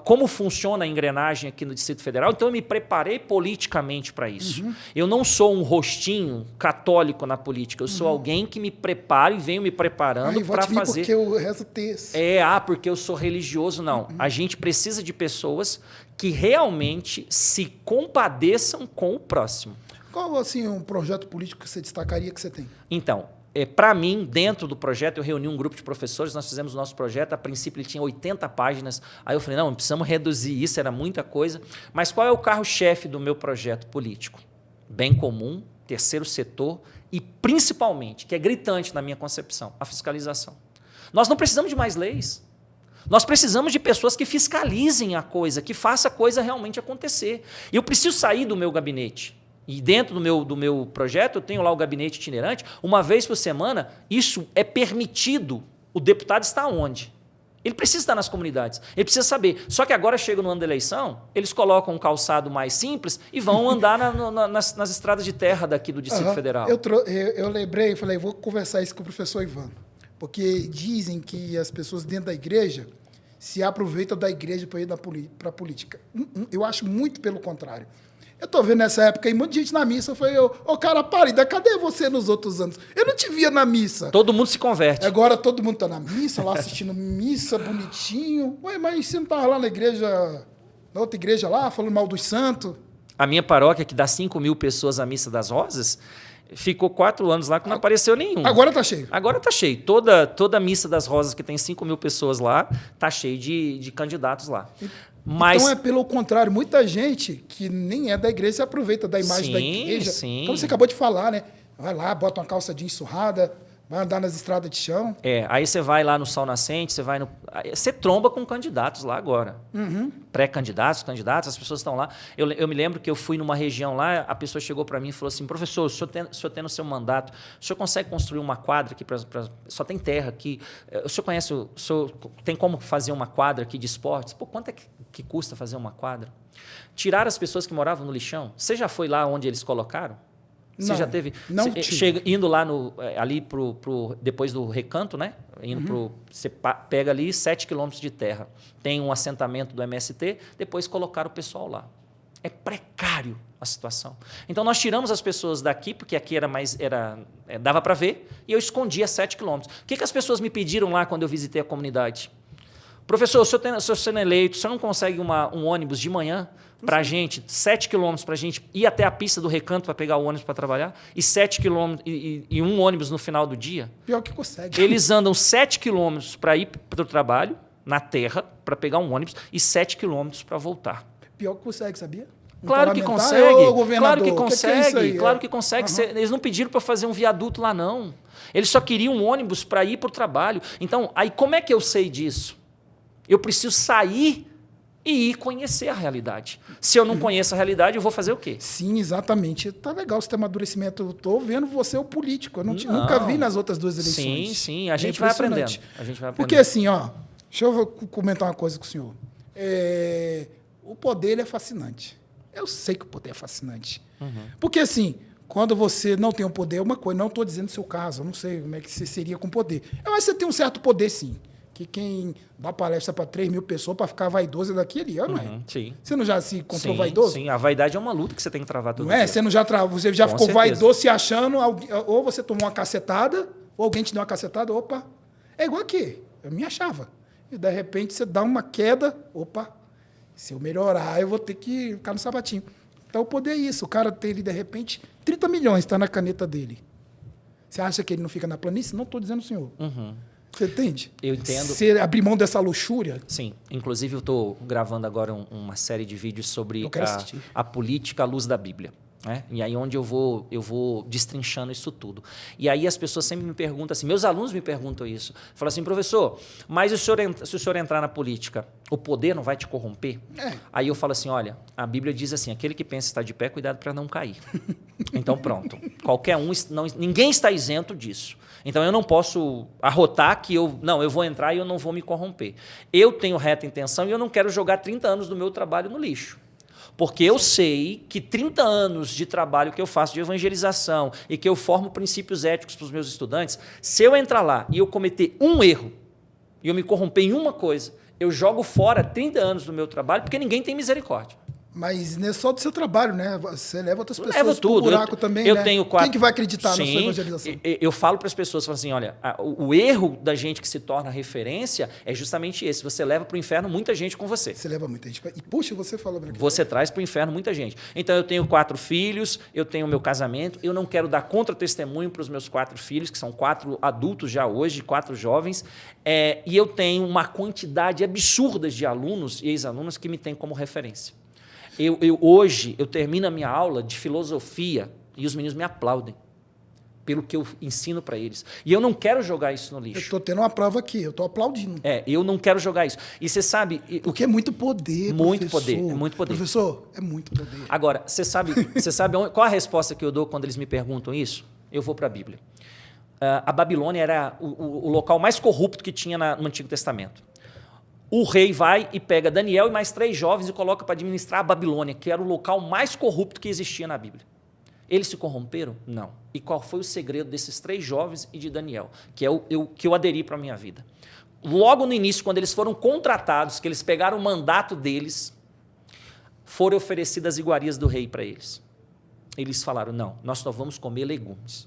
como funciona a engrenagem aqui no Distrito Federal, então eu me preparei politicamente para isso. Eu não sou um rostinho católico na política, eu sou alguém que me preparo e venho me preparando para fazer... Porque eu rezo terço. Porque eu sou religioso, não. A gente precisa de pessoas que realmente se compadeçam com o próximo. Qual, assim, um projeto político que você destacaria que você tem? Então, para mim, dentro do projeto, eu reuni um grupo de professores, nós fizemos o nosso projeto, a princípio ele tinha 80 páginas, aí eu falei, não, precisamos reduzir isso, era muita coisa. Mas qual é o carro-chefe do meu projeto político? Bem comum, terceiro setor e, principalmente, que é gritante na minha concepção, a fiscalização. Nós não precisamos de mais leis. Nós precisamos de pessoas que fiscalizem a coisa, que façam a coisa realmente acontecer. Eu preciso sair do meu gabinete. E dentro do meu projeto, eu tenho lá o gabinete itinerante. Uma vez por semana, isso é permitido. O deputado está onde? Ele precisa estar nas comunidades. Ele precisa saber. Só que agora chega no ano da eleição, eles colocam um calçado mais simples e vão andar nas estradas de terra daqui do Distrito Federal. Eu lembrei e falei, vou conversar isso com o professor Ivan. Porque dizem que as pessoas dentro da igreja se aproveitam da igreja para ir para a política. Eu acho muito pelo contrário. Eu estou vendo nessa época aí, muita gente na missa. Eu falei, cara, pálida, cadê você nos outros anos? Eu não te via na missa. Todo mundo se converte. Agora todo mundo está na missa, lá assistindo missa, bonitinho. Ué, mas você não estava lá na igreja, na outra igreja lá, falando mal dos santos? A minha paróquia, que dá 5.000 pessoas à Missa das Rosas, ficou 4 anos lá que não apareceu nenhum. Agora está cheio. Agora está cheio. Toda a Missa das Rosas, que tem 5.000 pessoas lá, está cheio de candidatos lá. Mas... Então é pelo contrário, muita gente que nem é da igreja se aproveita da imagem da igreja. Sim. Como você acabou de falar, né? Vai lá, bota uma calça jeans surrada, vai andar nas estradas de chão. Aí você vai lá no Sol Nascente, você tromba com candidatos lá agora. Pré-candidatos, candidatos, as pessoas estão lá. Eu me lembro que eu fui numa região lá, a pessoa chegou para mim e falou assim, professor, o senhor tem no seu mandato, o senhor consegue construir uma quadra aqui, só tem terra aqui, o senhor tem como fazer uma quadra aqui de esportes? Pô, quanto é que custa fazer uma quadra? Tirar as pessoas que moravam no lixão. Você já foi lá onde eles colocaram? Você já teve... indo lá ali depois do Recanto, né? Você pega ali 7 quilômetros de terra. Tem um assentamento do MST, depois colocaram o pessoal lá. É precário a situação. Então, nós tiramos as pessoas daqui, porque aqui dava para ver, e eu escondia 7 quilômetros. O que as pessoas me pediram lá quando eu visitei a comunidade? Professor, o senhor sendo eleito, o senhor não consegue um ônibus de manhã para a gente, 7 quilômetros para a gente ir até a pista do Recanto para pegar o ônibus para trabalhar, e 7 quilômetros e um ônibus no final do dia? Pior que consegue. Eles andam 7 quilômetros para ir para o trabalho, na terra, para pegar um ônibus, e 7 quilômetros para voltar. Pior que consegue, sabia? Um Claro que parlamentar, consegue, ô, governador, claro que o é consegue, isso aí? claro que consegue. Eles não pediram para fazer um viaduto lá, não. Eles só queriam um ônibus para ir para o trabalho. Então, aí como é que eu sei disso? Eu preciso sair e ir conhecer a realidade. Se eu não conheço a realidade, eu vou fazer o quê? Sim, exatamente. Tá legal esse teu amadurecimento. Eu tô vendo você o político. Eu Não. nunca vi nas outras duas eleições. Sim, sim. A É gente vai aprendendo. impressionante. A gente vai aprendendo. Porque assim, ó, deixa eu comentar uma coisa com o senhor. O poder ele é fascinante. Eu sei que o poder é fascinante. Porque assim, quando você não tem o poder, é uma coisa. Não estou dizendo o seu caso, eu não sei como é que você seria com poder. Eu acho que você tem um certo poder, sim. Que quem dá palestra para 3 mil pessoas para ficar vaidoso é daquele, não é? Sim. Você não já se encontrou Sim, vaidoso? sim, a vaidade é uma luta que você tem que travar todo Não é? dia. Você já Com ficou certeza. vaidoso se achando, ou você tomou uma cacetada, ou alguém te deu uma cacetada, opa. É igual aqui, eu me achava. E de repente você dá uma queda, opa, se eu melhorar, eu vou ter que ficar no sapatinho. Então o poder é isso, o cara tem, de repente, 30 milhões está na caneta dele. Você acha que ele não fica na planície? Não estou dizendo o senhor. Você entende? Eu entendo. Você abrir mão dessa luxúria? Sim. Inclusive, eu estou gravando agora uma série de vídeos sobre Eu quero assistir. a política à luz da Bíblia. Né? E aí onde eu vou destrinchando isso tudo. E aí as pessoas sempre me perguntam assim, meus alunos me perguntam isso. Falam assim, professor, mas se o senhor entrar na política, o poder não vai te corromper? Aí eu falo assim, olha, a Bíblia diz assim, aquele que pensa estar de pé, cuidado para não cair. Então pronto, qualquer um, ninguém está isento disso. Então eu não posso arrotar que eu vou entrar e eu não vou me corromper. Eu tenho reta intenção e eu não quero jogar 30 anos do meu trabalho no lixo. Porque eu sei que 30 anos de trabalho que eu faço de evangelização e que eu formo princípios éticos para os meus estudantes, se eu entrar lá e eu cometer um erro e eu me corromper em uma coisa, eu jogo fora 30 anos do meu trabalho porque ninguém tem misericórdia. Mas não é só do seu trabalho, né? Você leva outras pessoas Levo tudo. pro buraco também, eu né? Tenho 4... Quem que vai acreditar na sua Sim, evangelização? Eu falo para as pessoas, falo assim, olha, o erro da gente que se torna referência é justamente esse. Você leva para o inferno muita gente com você. Você leva muita gente. E, puxa, você falou... Você traz para o inferno muita gente. Então, eu tenho 4 filhos, eu tenho o meu casamento, eu não quero dar contra-testemunho para os meus 4 filhos, que são 4 adultos já hoje, 4 jovens, e eu tenho uma quantidade absurda de alunos e ex-alunos que me têm como referência. Hoje, eu termino a minha aula de filosofia e os meninos me aplaudem pelo que eu ensino para eles. E eu não quero jogar isso no lixo. Eu estou tendo uma prova aqui, eu estou aplaudindo. Eu não quero jogar isso. E você sabe... Porque é muito poder, muito professor. poder, é muito poder. Professor, é muito poder. Agora, você sabe qual a resposta que eu dou quando eles me perguntam isso? Eu vou para a Bíblia. A Babilônia era o local mais corrupto que tinha no Antigo Testamento. O rei vai e pega Daniel e mais 3 jovens e coloca para administrar a Babilônia, que era o local mais corrupto que existia na Bíblia. Eles se corromperam? Não. E qual foi o segredo desses 3 jovens e de Daniel? Que é que eu aderi para a minha vida. Logo no início, quando eles foram contratados, que eles pegaram o mandato deles, foram oferecidas as iguarias do rei para eles. Eles falaram, não, nós só vamos comer legumes.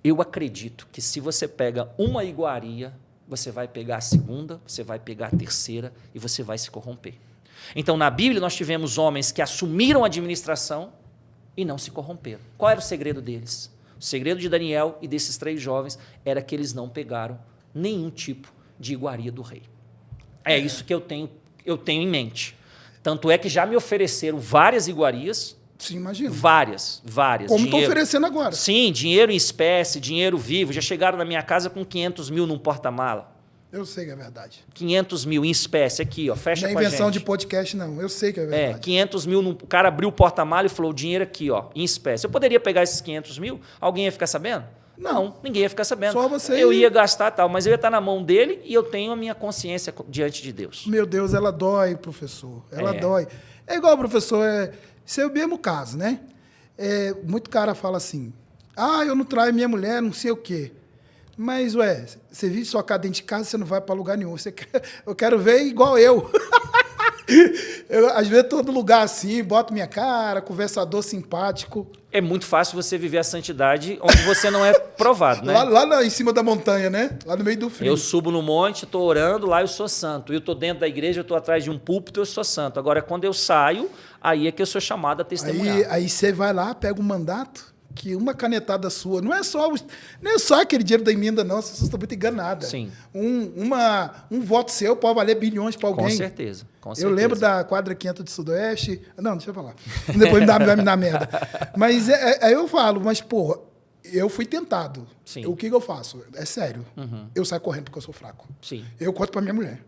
Eu acredito que se você pega uma iguaria, você vai pegar a segunda, você vai pegar a terceira e você vai se corromper. Então, na Bíblia, nós tivemos homens que assumiram a administração e não se corromperam. Qual era o segredo deles? O segredo de Daniel e desses 3 jovens era que eles não pegaram nenhum tipo de iguaria do rei. É isso que eu tenho em mente. Tanto é que já me ofereceram várias iguarias. Sim, imagino. Várias. Como estão oferecendo agora. Sim, dinheiro em espécie, dinheiro vivo. Já chegaram na minha casa com 500 mil num porta-mala. Eu sei que é verdade. 500 mil em espécie, aqui, ó, fecha não é com a gente. invenção de podcast, não. Eu sei que é verdade. 500 mil, o cara abriu o porta-mala e falou, o dinheiro aqui, ó, em espécie. Eu poderia pegar esses 500 mil? Alguém ia ficar sabendo? Não, ninguém ia ficar sabendo. Só você. Eu ia gastar tal, mas eu ia estar na mão dele e eu tenho a minha consciência diante de Deus. Meu Deus, ela dói, professor. Ela dói. É igual, professor, esse é o mesmo caso, né? Muito cara fala assim, eu não traio minha mulher, não sei o quê. Mas, você vive sua casa dentro de casa, você não vai para lugar nenhum. Eu quero ver igual eu. Às vezes, todo lugar assim, boto minha cara, conversador simpático. É muito fácil você viver a santidade onde você não é provado, né? lá em cima da montanha, né? Lá no meio do frio. Eu subo no monte, estou orando, lá eu sou santo. Eu estou dentro da igreja, eu estou atrás de um púlpito, eu sou santo. Agora, quando eu saio, aí é que eu sou chamado a testemunhar. Aí você vai lá, pega um mandato, que uma canetada sua, não é só aquele dinheiro da emenda, não, vocês estão muito enganadas. Sim. Um voto seu pode valer bilhões para alguém. Com certeza. Eu lembro da quadra 500 de Sudoeste. Não, deixa eu falar. Depois vai me dar merda. Mas aí eu falo, mas, porra, eu fui tentado. Sim. O que eu faço? É sério. Eu saio correndo porque eu sou fraco. Sim. Eu conto pra minha mulher.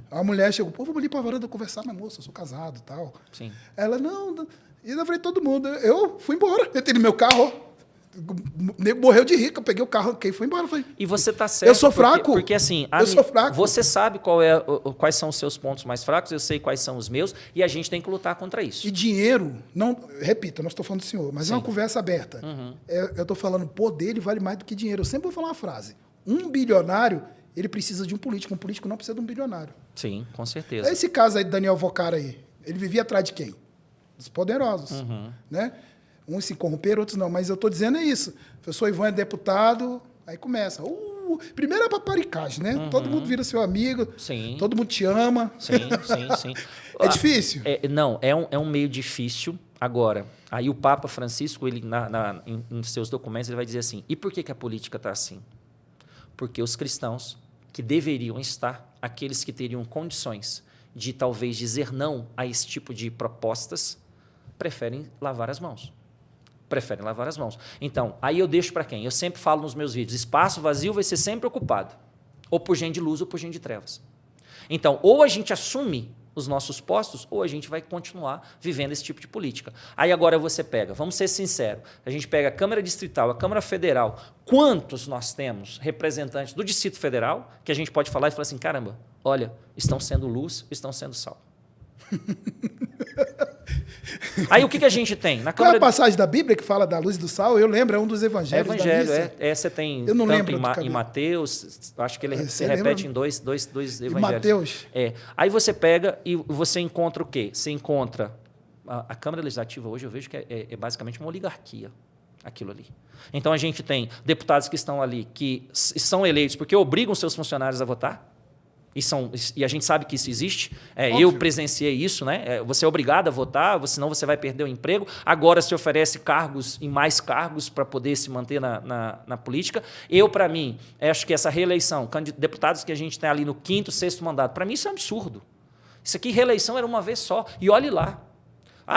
A mulher chegou, pô, vamos ali pra varanda conversar, mas moça, eu sou casado e tal. Sim. Ela, não. E eu falei, todo mundo. Eu fui embora. Entrei no meu carro, o nego morreu de rico, eu peguei o carro, quem foi embora. Falei, E você tá certo. Eu sou fraco. Porque assim, eu sou fraco. Você sabe quais são os seus pontos mais fracos, eu sei quais são os meus, e a gente tem que lutar contra isso. E dinheiro, não, repito, eu não estou falando do senhor, mas é uma conversa aberta. Eu estou falando, poder ele vale mais do que dinheiro. Eu sempre vou falar uma frase. Um bilionário, ele precisa de um político não precisa de um bilionário. Sim, com certeza. Esse caso aí do Daniel Vocara aí, ele vivia atrás de quem? Dos poderosos, né? Uns se corromperam, outros não. Mas eu estou dizendo é isso. O professor Ivan é deputado, aí começa. Primeiro é paparicagem, né? Todo mundo vira seu amigo, Sim. todo mundo te ama. Sim. É difícil? Não, é um meio difícil. Agora, aí o Papa Francisco, ele em seus documentos, ele vai dizer assim, e por que a política está assim? Porque os cristãos, que deveriam estar, aqueles que teriam condições de talvez dizer não a esse tipo de propostas, preferem lavar as mãos. Então, aí eu deixo para quem? Eu sempre falo nos meus vídeos, espaço vazio vai ser sempre ocupado, ou por gente de luz ou por gente de trevas. Então, ou a gente assume os nossos postos, ou a gente vai continuar vivendo esse tipo de política. Aí agora você pega, vamos ser sinceros, a gente pega a Câmara Distrital, a Câmara Federal, quantos nós temos representantes do Distrito Federal que a gente pode falar e falar assim, caramba, olha, estão sendo luz, estão sendo sal. Aí o que a gente tem? Na Qual é a passagem da Bíblia que fala da luz e do sal? Eu lembro, é um dos evangelhos da missa. Você tem eu não tanto lembro em Mateus, acho que ele se repete em dois evangelhos. Em Mateus? Aí você pega e você encontra o quê? Você encontra a Câmara Legislativa hoje, eu vejo que é basicamente uma oligarquia, aquilo ali. Então a gente tem deputados que estão ali, que são eleitos porque obrigam seus funcionários a votar, e a gente sabe que isso existe. Eu presenciei isso, né? Você é obrigado a votar, senão você vai perder o emprego. Agora se oferece cargos e mais cargos para poder se manter na política. Para mim, acho que essa reeleição, deputados que a gente tem ali no 5º, 6º mandato, para mim isso é um absurdo. Isso aqui, reeleição era uma vez só. E olhe lá.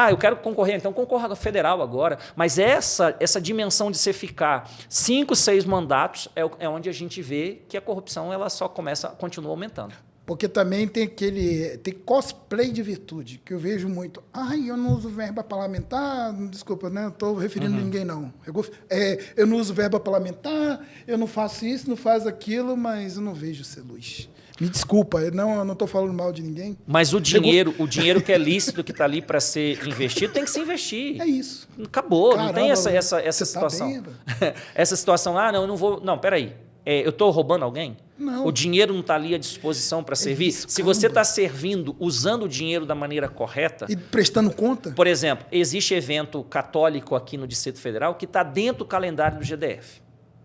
Eu quero concorrer, então concorra federal agora. Mas essa dimensão de você ficar 5, 6 mandatos é onde a gente vê que a corrupção ela só continua aumentando. Porque também tem cosplay de virtude, que eu vejo muito. Eu não uso verba parlamentar, desculpa, não estou referindo a ninguém, não. Eu não uso verba parlamentar, eu não faço isso, não faço aquilo, mas eu não vejo ser luz. Me desculpa, eu não estou falando mal de ninguém. Mas o dinheiro que é lícito, que está ali para ser investido, tem que se investir. É isso. Acabou, Caramba, não tem essa situação. Essa situação, eu não vou... Não, peraí. Eu estou roubando alguém? Não. O dinheiro não está ali à disposição para servir? Isso, se você está servindo, usando o dinheiro da maneira correta... E prestando conta? Por exemplo, existe evento católico aqui no Distrito Federal que está dentro do calendário do GDF.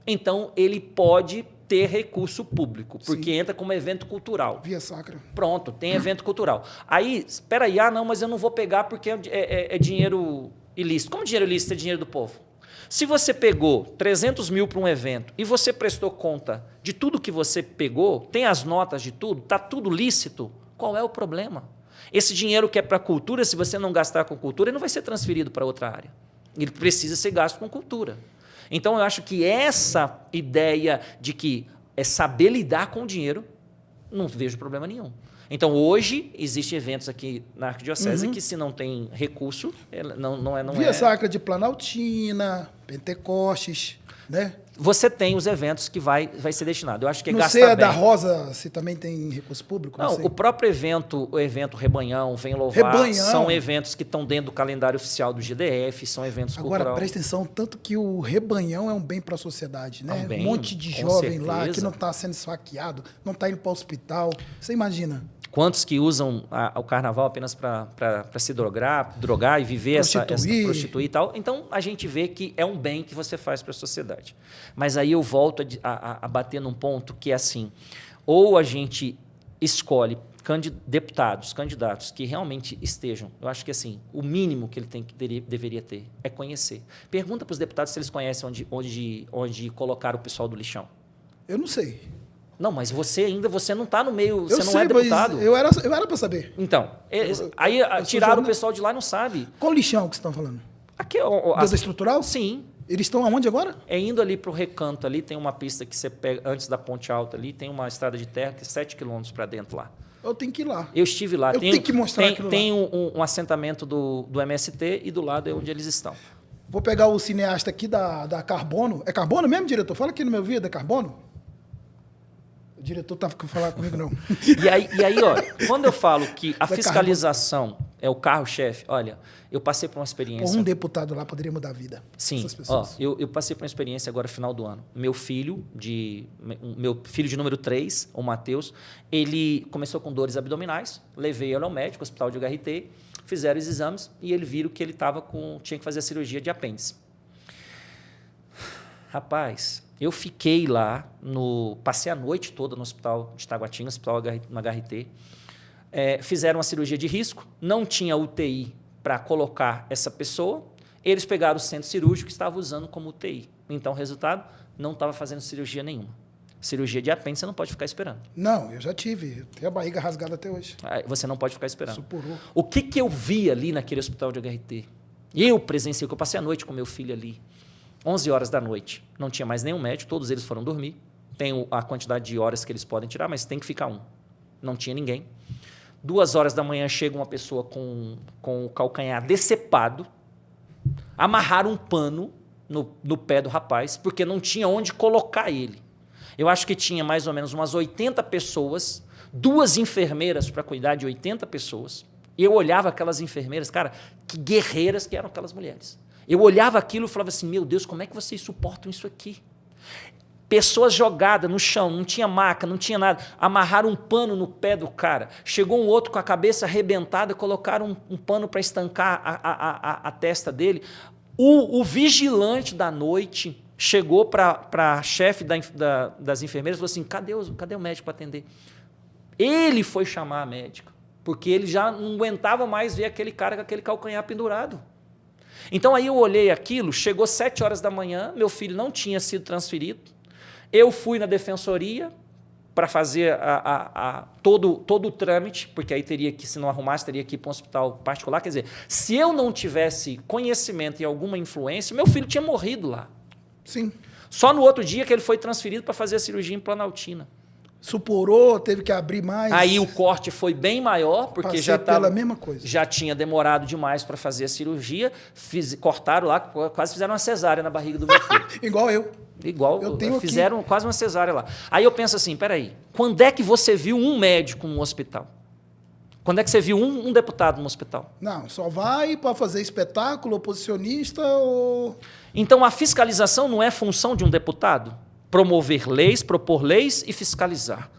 Então, ele pode ter recurso público, porque entra como evento cultural. Via sacra. Pronto, tem evento cultural. Aí, espera aí, não, mas eu não vou pegar porque é dinheiro ilícito. Como dinheiro ilícito é dinheiro do povo? Se você pegou 300 mil para um evento e você prestou conta de tudo que você pegou, tem as notas de tudo, está tudo lícito, qual é o problema? Esse dinheiro que é para cultura, se você não gastar com cultura, ele não vai ser transferido para outra área. Ele precisa ser gasto com cultura. Então, eu acho que essa ideia de que é saber lidar com o dinheiro, não vejo problema nenhum. Então, hoje, existem eventos aqui na Arquidiocese que, se não tem recurso, não é... Via Sacra de Planaltina, Pentecostes, né? Você tem os eventos que vai ser destinado. Eu acho que é não gastar sei a bem. da Rosa se também tem recurso público? Não, o próprio evento, Rebanhão, Vem Louvar, são eventos que estão dentro do calendário oficial do GDF, são eventos culturais. Agora, presta atenção, tanto que o Rebanhão é um bem para a sociedade, né? Bem, um monte de jovem lá que não está sendo esfaqueado, não está indo para o hospital. Você imagina? Quantos que usam o carnaval apenas para se drogar e viver prostituir e tal. Então, a gente vê que é um bem que você faz para a sociedade. Mas aí eu volto a bater num ponto que é assim, ou a gente escolhe deputados, candidatos que realmente estejam, eu acho que assim, o mínimo que ele deveria ter é conhecer. Pergunta para os deputados se eles conhecem onde colocaram o pessoal do lixão. Eu não sei. Não, mas você não está no meio, Eu você não sei, é deputado. mas eu era para saber. Então, aí tiraram o pessoal de lá e não sabe. Qual lixão que você está falando? Aqui, Desestrutural? Sim. Eles estão aonde agora? É indo ali para o recanto ali, tem uma pista que você pega antes da Ponte Alta ali, tem uma estrada de terra que é 7 quilômetros para dentro lá. Eu tenho que ir lá. Eu estive lá. Eu tenho que mostrar aquilo lá. Tem um assentamento do MST e do lado é onde eles estão. Vou pegar o cineasta aqui da Carbono. É Carbono mesmo, diretor? Fala aqui no meu vídeo, é Carbono? O diretor tá falando comigo, não. E aí, olha, quando eu falo que a fiscalização é o carro-chefe, olha, eu passei por uma experiência... Um deputado lá poderia mudar a vida. Sim, eu passei por uma experiência agora, final do ano. Meu filho de número 3, o Matheus, ele começou com dores abdominais, levei ele ao médico, hospital de HRT, fizeram os exames e ele viram que ele tinha que fazer a cirurgia de apêndice. Rapaz, eu fiquei lá, passei a noite toda no hospital de Taguatinga, hospital no HRT. Fizeram uma cirurgia de risco, não tinha UTI para colocar essa pessoa. Eles pegaram o centro cirúrgico que estava usando como UTI. Então, o resultado, não estava fazendo cirurgia nenhuma. Cirurgia de apêndice, você não pode ficar esperando. Não, eu já tive. Eu tenho a barriga rasgada até hoje. Você não pode ficar esperando. Supurou. O que eu vi ali naquele hospital de HRT? Eu presenciei, que eu passei a noite com meu filho ali. 11 horas da noite. Não tinha mais nenhum médico, todos eles foram dormir. Tem a quantidade de horas que eles podem tirar, mas tem que ficar um. Não tinha ninguém. 2 horas da manhã chega uma pessoa com o calcanhar decepado, amarraram um pano no pé do rapaz, porque não tinha onde colocar ele. Eu acho que tinha mais ou menos umas 80 pessoas, 2 enfermeiras para cuidar de 80 pessoas. E eu olhava aquelas enfermeiras, cara, que guerreiras que eram aquelas mulheres. Eu olhava aquilo e falava assim, meu Deus, como é que vocês suportam isso aqui? Pessoas jogadas no chão, não tinha maca, não tinha nada. Amarraram um pano no pé do cara. Chegou um outro com a cabeça arrebentada, colocaram um pano para estancar a testa dele. O vigilante da noite chegou para a chefe das enfermeiras e falou assim, cadê o médico para atender? Ele foi chamar a médica, porque ele já não aguentava mais ver aquele cara com aquele calcanhar pendurado. Então, aí eu olhei aquilo, chegou 7 horas da manhã, meu filho não tinha sido transferido, eu fui na defensoria para fazer todo o trâmite, porque aí teria que, se não arrumasse, teria que ir para um hospital particular. Quer dizer, se eu não tivesse conhecimento e alguma influência, meu filho tinha morrido lá. Sim. Só no outro dia que ele foi transferido para fazer a cirurgia em Planaltina. Supurou, teve que abrir mais. Aí o corte foi bem maior, porque pela mesma coisa. Já tinha demorado demais para fazer a cirurgia. Cortaram lá, quase fizeram uma cesárea na barriga do meu filho. Igual eu. Igual, fizeram quase uma cesárea lá. Aí eu penso assim, peraí, quando é que você viu um médico no hospital? Quando é que você viu um deputado no hospital? Não, só vai para fazer espetáculo, oposicionista ou... Então a fiscalização não é função de um deputado? Promover leis, propor leis e fiscalizar.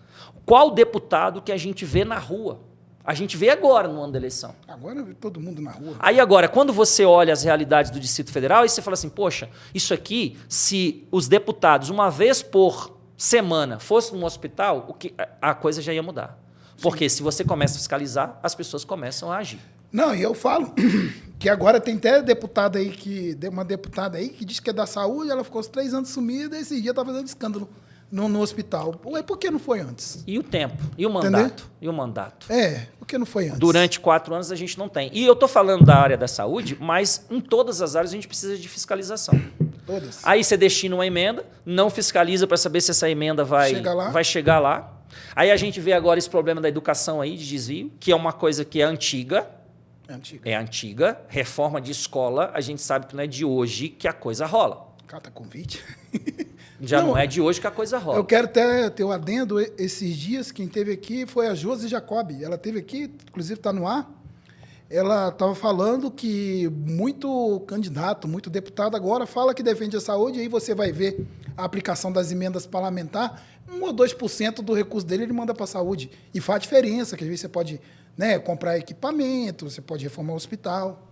Qual deputado que a gente vê na rua? A gente vê agora no ano da eleição. Agora vê todo mundo na rua. Aí agora, quando você olha as realidades do Distrito Federal, aí você fala assim, poxa, isso aqui, se os deputados, uma vez por semana, fossem no hospital, a coisa já ia mudar. Porque se você começa a fiscalizar, as pessoas começam a agir. Não, e eu falo que agora tem até uma deputada aí que diz que é da saúde, ela ficou 3 anos sumida e esse dia está fazendo escândalo no hospital. Ué, por que não foi antes? E o tempo? E o mandato? Entendeu? E o mandato? Por que não foi antes? Durante 4 anos a gente não tem. E eu estou falando da área da saúde, mas em todas as áreas a gente precisa de fiscalização. Todas. Aí você destina uma emenda, não fiscaliza para saber se essa emenda vai chegar lá. Aí a gente vê agora esse problema da educação aí, de desvio, que é uma coisa que é antiga. É antiga. Reforma de escola, a gente sabe que não é de hoje que a coisa rola. Cata convite. Já não é de hoje que a coisa rola. Eu quero até ter um adendo. Esses dias, quem esteve aqui foi a Josi Jacob. Ela esteve aqui, inclusive está no ar. Ela estava falando que muito candidato, muito deputado agora fala que defende a saúde, e aí você vai ver a aplicação das emendas parlamentares, 1 ou 2% do recurso dele ele manda para a saúde. E faz diferença, que às vezes você pode comprar equipamento, você pode reformar o hospital.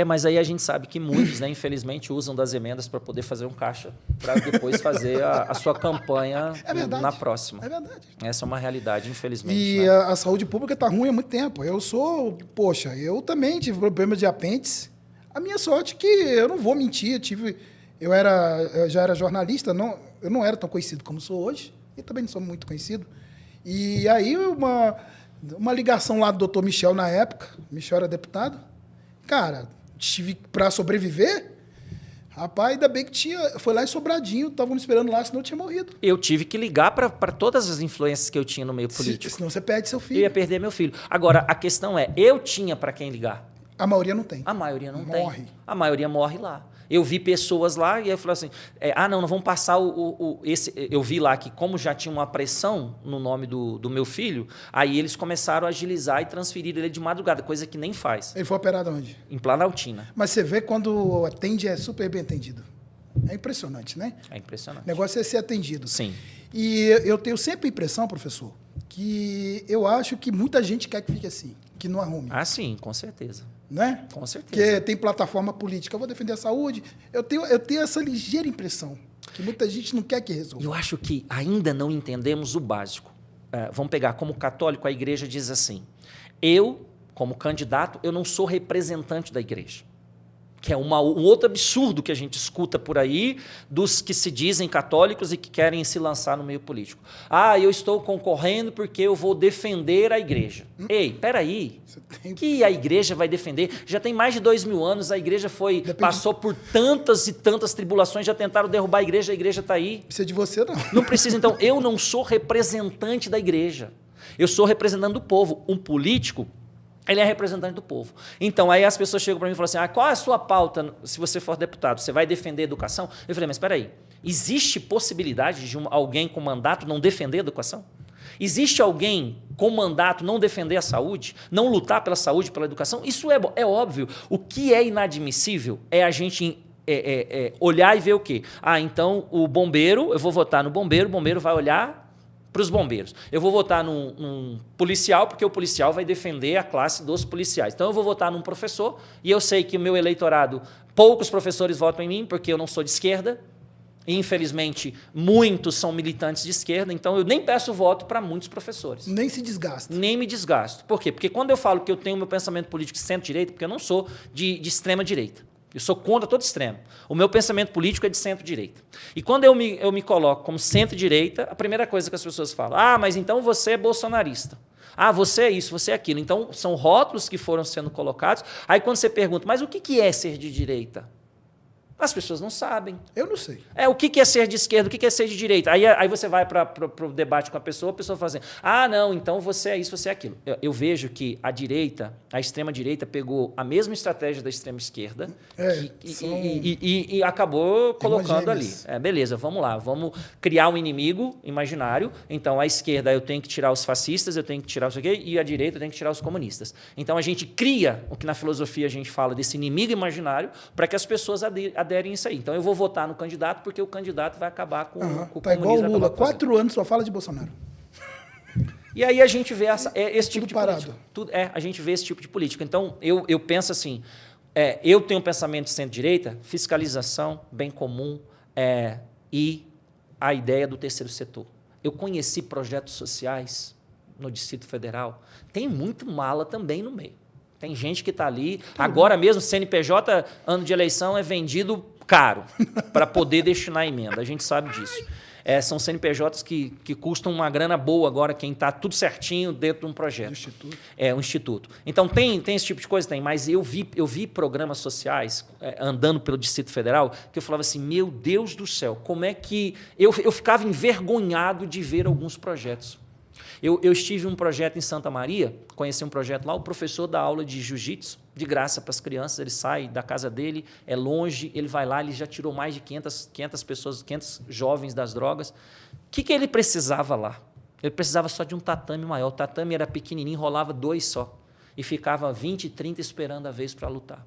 Mas aí a gente sabe que muitos, né, infelizmente, usam das emendas para poder fazer um caixa, para depois fazer a sua campanha na próxima. É verdade. Essa é uma realidade, infelizmente. E né? a saúde pública está ruim há muito tempo. Eu também tive problema de apêndice. A minha sorte é que eu não vou mentir, eu já era jornalista, eu não era tão conhecido como sou hoje, e também não sou muito conhecido. E aí uma ligação lá do doutor Michel na época, Michel era deputado, cara, tive para sobreviver, rapaz, ainda bem que foi lá em Sobradinho, estavam me esperando lá, senão eu tinha morrido. Eu tive que ligar para todas as influências que eu tinha no meio político. Senão você perde seu filho. Eu ia perder meu filho. Agora, a questão é, eu tinha para quem ligar? A maioria não tem. A maioria não Morre. tem. A maioria morre lá. Eu vi pessoas lá e eu falei assim, não vamos passar esse... Eu vi lá que como já tinha uma pressão no nome do meu filho, aí eles começaram a agilizar e transferir ele de madrugada, coisa que nem faz. Ele foi operado onde? Em Planaltina. Mas você vê quando atende, é super bem atendido. É impressionante, né? É impressionante. O negócio é ser atendido. Sim. E eu tenho sempre a impressão, professor, que eu acho que muita gente quer que fique assim, que não arrume. Ah, sim, com certeza. Né? Com certeza. Porque tem plataforma política, eu vou defender a saúde. Eu tenho essa ligeira impressão que muita gente não quer que resolva. Eu acho que ainda não entendemos o básico. Vamos pegar como católico, a igreja diz assim, eu, como candidato, eu não sou representante da igreja. Que é um outro absurdo que a gente escuta por aí dos que se dizem católicos e que querem se lançar no meio político. Eu estou concorrendo porque eu vou defender a igreja. Ei, peraí. Que a igreja vai defender? Já tem mais de 2000 anos, a igreja passou por tantas e tantas tribulações, já tentaram derrubar a igreja está aí. Não precisa de você, não. Não precisa. Então, eu não sou representante da igreja. Eu sou representante do povo. Um político, ele é representante do povo. Então, aí as pessoas chegam para mim e falam assim, qual é a sua pauta se você for deputado? Você vai defender a educação? Eu falei, mas espera aí, existe possibilidade de alguém com mandato não defender a educação? Existe alguém com mandato não defender a saúde? Não lutar pela saúde, pela educação? Isso é óbvio. O que é inadmissível é a gente olhar e ver o quê? Então, o bombeiro, eu vou votar no bombeiro, o bombeiro vai olhar para os bombeiros. Eu vou votar num policial, porque o policial vai defender a classe dos policiais. Então, eu vou votar num professor, e eu sei que o meu eleitorado, poucos professores votam em mim, porque eu não sou de esquerda, e, infelizmente, muitos são militantes de esquerda, então eu nem peço voto para muitos professores. Nem se desgasta. Nem me desgasto. Por quê? Porque quando eu falo que eu tenho meu pensamento político de centro-direita, porque eu não sou de extrema-direita. Eu sou contra todo extremo. O meu pensamento político é de centro-direita. E quando eu me coloco como centro-direita, a primeira coisa que as pessoas falam, mas então você é bolsonarista. Você é isso, você é aquilo. Então, são rótulos que foram sendo colocados. Aí, quando você pergunta, mas o que é ser de direita? As pessoas não sabem. Eu não sei. O que é ser de esquerda, o que é ser de direita? Aí você vai para o debate com a pessoa fala assim, não, então você é isso, você é aquilo. Eu vejo que a direita, a extrema-direita, pegou a mesma estratégia da extrema-esquerda e acabou colocando ali. Beleza, vamos lá, vamos criar um inimigo imaginário. Então, a esquerda eu tenho que tirar os fascistas, eu tenho que tirar e a direita eu tenho que tirar os comunistas. Então, a gente cria o que na filosofia a gente fala desse inimigo imaginário para que as pessoas aderem isso aí. Então, eu vou votar no candidato porque o candidato vai acabar com o comunismo. Tá igual o Lula, 4 anos só fala de Bolsonaro. E aí a gente vê esse tipo de parado. política. A gente vê esse tipo de política. Então, eu penso assim, eu tenho um pensamento de centro-direita, fiscalização, bem comum e a ideia do terceiro setor. Eu conheci projetos sociais no Distrito Federal. Tem muito mala também no meio. Tem gente que está ali. Agora mesmo, CNPJ, ano de eleição, é vendido caro para poder destinar a emenda. A gente sabe disso. São CNPJs que custam uma grana boa agora, quem está tudo certinho dentro de um projeto. Instituto. Um instituto. Então, tem esse tipo de coisa? Tem, mas eu vi programas sociais andando pelo Distrito Federal que eu falava assim, meu Deus do céu, como é que... Eu ficava envergonhado de ver alguns projetos. Eu estive em um projeto em Santa Maria, conheci um projeto lá, o professor dá aula de jiu-jitsu, de graça para as crianças, ele sai da casa dele, é longe, ele vai lá, ele já tirou mais de 500 pessoas, 500 jovens das drogas. O que ele precisava lá? Ele precisava só de um tatame maior, o tatame era pequenininho, rolava 2 só, e ficava 20, 30 esperando a vez para lutar.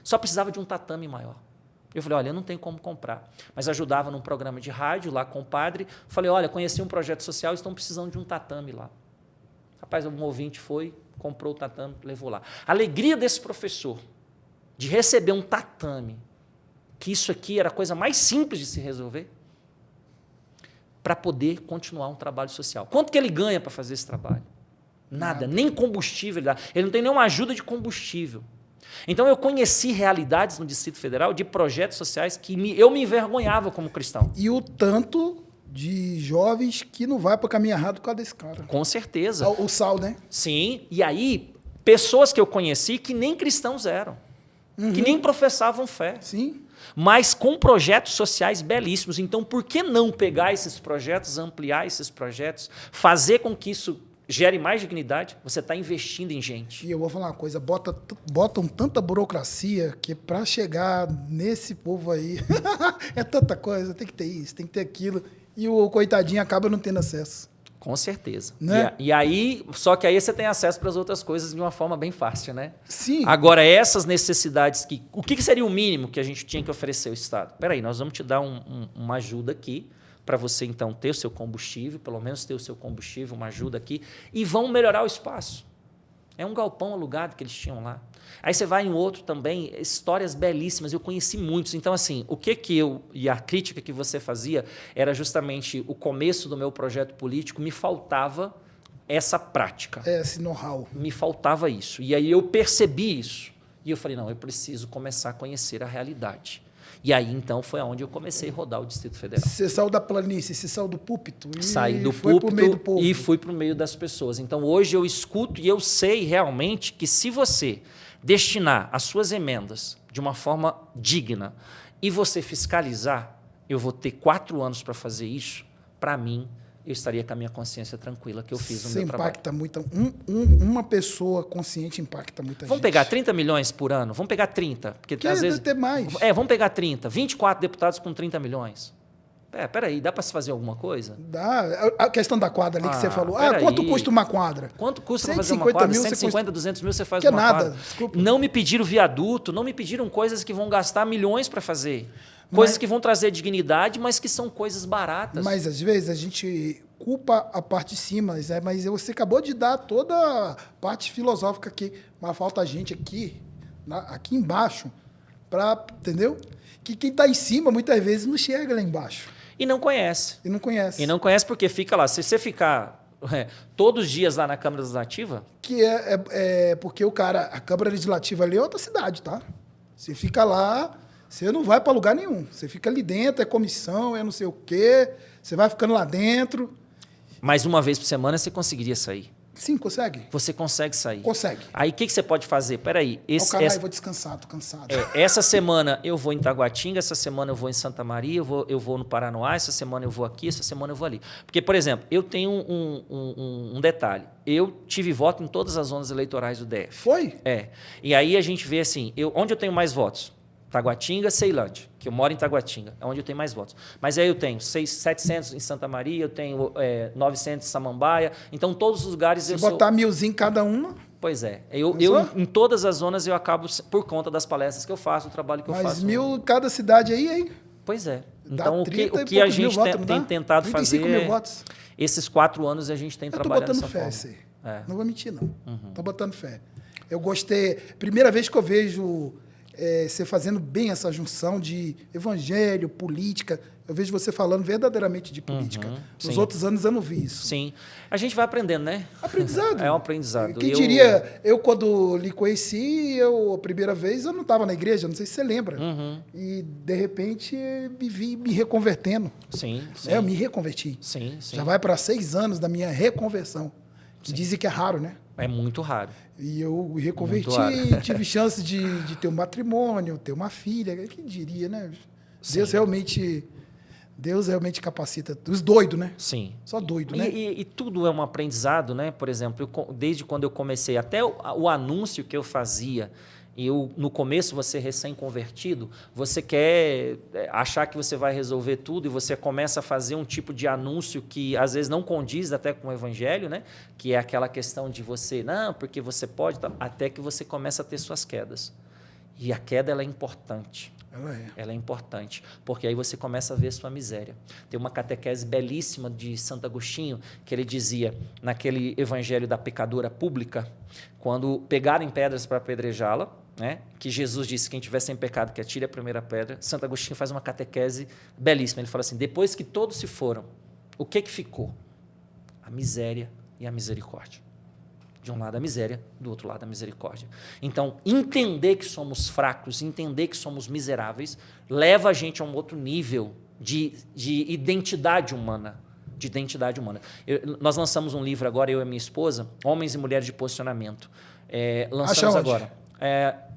Só precisava de um tatame maior. Eu falei, olha, eu não tenho como comprar. Mas ajudava num programa de rádio lá com o padre. Falei, olha, conheci um projeto social, estão precisando de um tatame lá. Rapaz, um ouvinte foi, comprou o tatame, levou lá. A alegria desse professor de receber um tatame, que isso aqui era a coisa mais simples de se resolver, para poder continuar um trabalho social. Quanto que ele ganha para fazer esse trabalho? Nada, nem combustível ele dá. Ele não tem nenhuma ajuda de combustível. Então, eu conheci realidades no Distrito Federal de projetos sociais que eu me envergonhava como cristão. E o tanto de jovens que não vai para o caminho errado por causa desse cara. Com certeza. O Sal, né? Sim, e aí, pessoas que eu conheci que nem cristãos eram, que nem professavam fé. Sim. Mas com projetos sociais belíssimos. Então, por que não pegar esses projetos, ampliar esses projetos, fazer com que isso gere mais dignidade? Você está investindo em gente. E eu vou falar uma coisa, botam tanta burocracia que para chegar nesse povo aí, é tanta coisa, tem que ter isso, tem que ter aquilo, e o coitadinho acaba não tendo acesso. Com certeza. Né? E aí, só que aí você tem acesso para as outras coisas de uma forma bem fácil, né? Sim. Agora, essas necessidades, o que seria o mínimo que a gente tinha que oferecer ao Estado? Espera aí, nós vamos te dar uma ajuda aqui, para você, então, ter o seu combustível, pelo menos ter o seu combustível, uma ajuda aqui, e vão melhorar o espaço. É um galpão alugado que eles tinham lá. Aí você vai em outro também, histórias belíssimas, eu conheci muitos. Então, assim, e a crítica que você fazia era justamente o começo do meu projeto político, me faltava essa prática. Esse know-how. Me faltava isso. E aí eu percebi isso. E eu falei, não, eu preciso começar a conhecer a realidade. E aí, então, foi onde eu comecei a rodar o Distrito Federal. Você saiu da planície, você saiu do púlpito. Saí do foi púlpito pro meio do povo. e fui para o meio das pessoas. Então, hoje eu escuto e eu sei realmente que se você destinar as suas emendas de uma forma digna e você fiscalizar, eu vou ter 4 anos para fazer isso, para mim, eu estaria com a minha consciência tranquila que eu fiz o meu trabalho. Impacta muito. Uma pessoa consciente impacta muita gente. Vamos pegar 30 milhões por ano? Vamos pegar 30. Porque às vezes ter mais. Vamos pegar 30. 24 deputados com 30 milhões. Peraí, dá para se fazer alguma coisa? Dá. A questão da quadra ali que você falou. Quanto aí. custa uma quadra? Quanto custa para fazer uma quadra? 150, 200 mil você faz uma quadra. Desculpa. Não me pediram viaduto, não me pediram coisas que vão gastar milhões para fazer. Coisas que vão trazer dignidade, mas que são coisas baratas. Mas, às vezes, a gente culpa a parte de cima, mas você acabou de dar toda a parte filosófica aqui. Mas falta gente aqui embaixo, entendeu? Que quem está em cima, muitas vezes, não chega lá embaixo. E não conhece. E não conhece. E não conhece porque fica lá. Se você ficar todos os dias lá na Câmara Legislativa... Que porque a Câmara Legislativa ali é outra cidade, tá? Você fica lá, você não vai para lugar nenhum. Você fica ali dentro, é comissão, é não sei o quê. Você vai ficando lá dentro. Mas uma vez por semana você conseguiria sair. Sim, consegue. Você consegue sair. Consegue. Aí o que você pode fazer? Peraí. Eu vou descansar, tô cansado. Essa semana eu vou em Taguatinga, essa semana eu vou em Santa Maria, eu vou no Paranoá, essa semana eu vou aqui, essa semana eu vou ali. Porque, por exemplo, eu tenho um detalhe. Eu tive voto em todas as zonas eleitorais do DF. Foi? E aí a gente vê assim, onde eu tenho mais votos? Taguatinga, Ceilândia, que eu moro em Taguatinga, é onde eu tenho mais votos. Mas aí eu tenho 700 em Santa Maria, eu tenho 900 em Samambaia, então todos os lugares Se botar 1.000 em cada uma... Pois é. Eu em todas as zonas eu acabo, por conta das palestras que eu faço, o trabalho que eu faço. Mas 1.000 cada cidade aí, hein? Pois é. Dá Então, o que a gente tem tentado fazer... 35 mil votos. Esses 4 anos a gente tem trabalhado dessa forma. Eu tô botando fé, Não vou mentir, não. Tô botando fé. Eu gostei... Primeira vez que eu vejo... você fazendo bem essa junção de evangelho, política. Eu vejo você falando verdadeiramente de política. Nos outros anos eu não vi isso. Sim. A gente vai aprendendo, né? Aprendizado. É um aprendizado. Quem diria, eu quando lhe conheci, a primeira vez, eu não estava na igreja, não sei se você lembra. E, de repente, me vi me reconvertendo. Sim. Eu me reconverti. Sim. Já vai para 6 anos da minha reconversão. Que dizem que é raro, né? É muito raro. E eu reconverti e tive chance de ter um matrimônio, ter uma filha. Quem diria, né? Deus realmente capacita. Os doidos, né? Sim. Só doido, né? E tudo é um aprendizado, né? Por exemplo, desde quando eu comecei, até o anúncio que eu fazia, no começo, você recém-convertido, você quer achar que você vai resolver tudo e você começa a fazer um tipo de anúncio que às vezes não condiz até com o evangelho, né? Que é aquela questão de você, não, porque você pode, até que você começa a ter suas quedas. E a queda ela é importante. Ela é importante, porque aí você começa a ver sua miséria. Tem uma catequese belíssima de Santo Agostinho, que ele dizia, naquele evangelho da pecadora pública, quando pegarem pedras para apedrejá-la, né? Que Jesus disse, quem tiver sem pecado que atire a primeira pedra. Santo Agostinho faz uma catequese belíssima. Ele fala assim, depois que todos se foram, o que ficou? A miséria e a misericórdia. De um lado a miséria, do outro lado a misericórdia. Então, entender que somos fracos, entender que somos miseráveis, leva a gente a um outro nível de identidade humana. Nós lançamos um livro agora, eu e minha esposa, Homens e Mulheres de Posicionamento. Lançamos agora.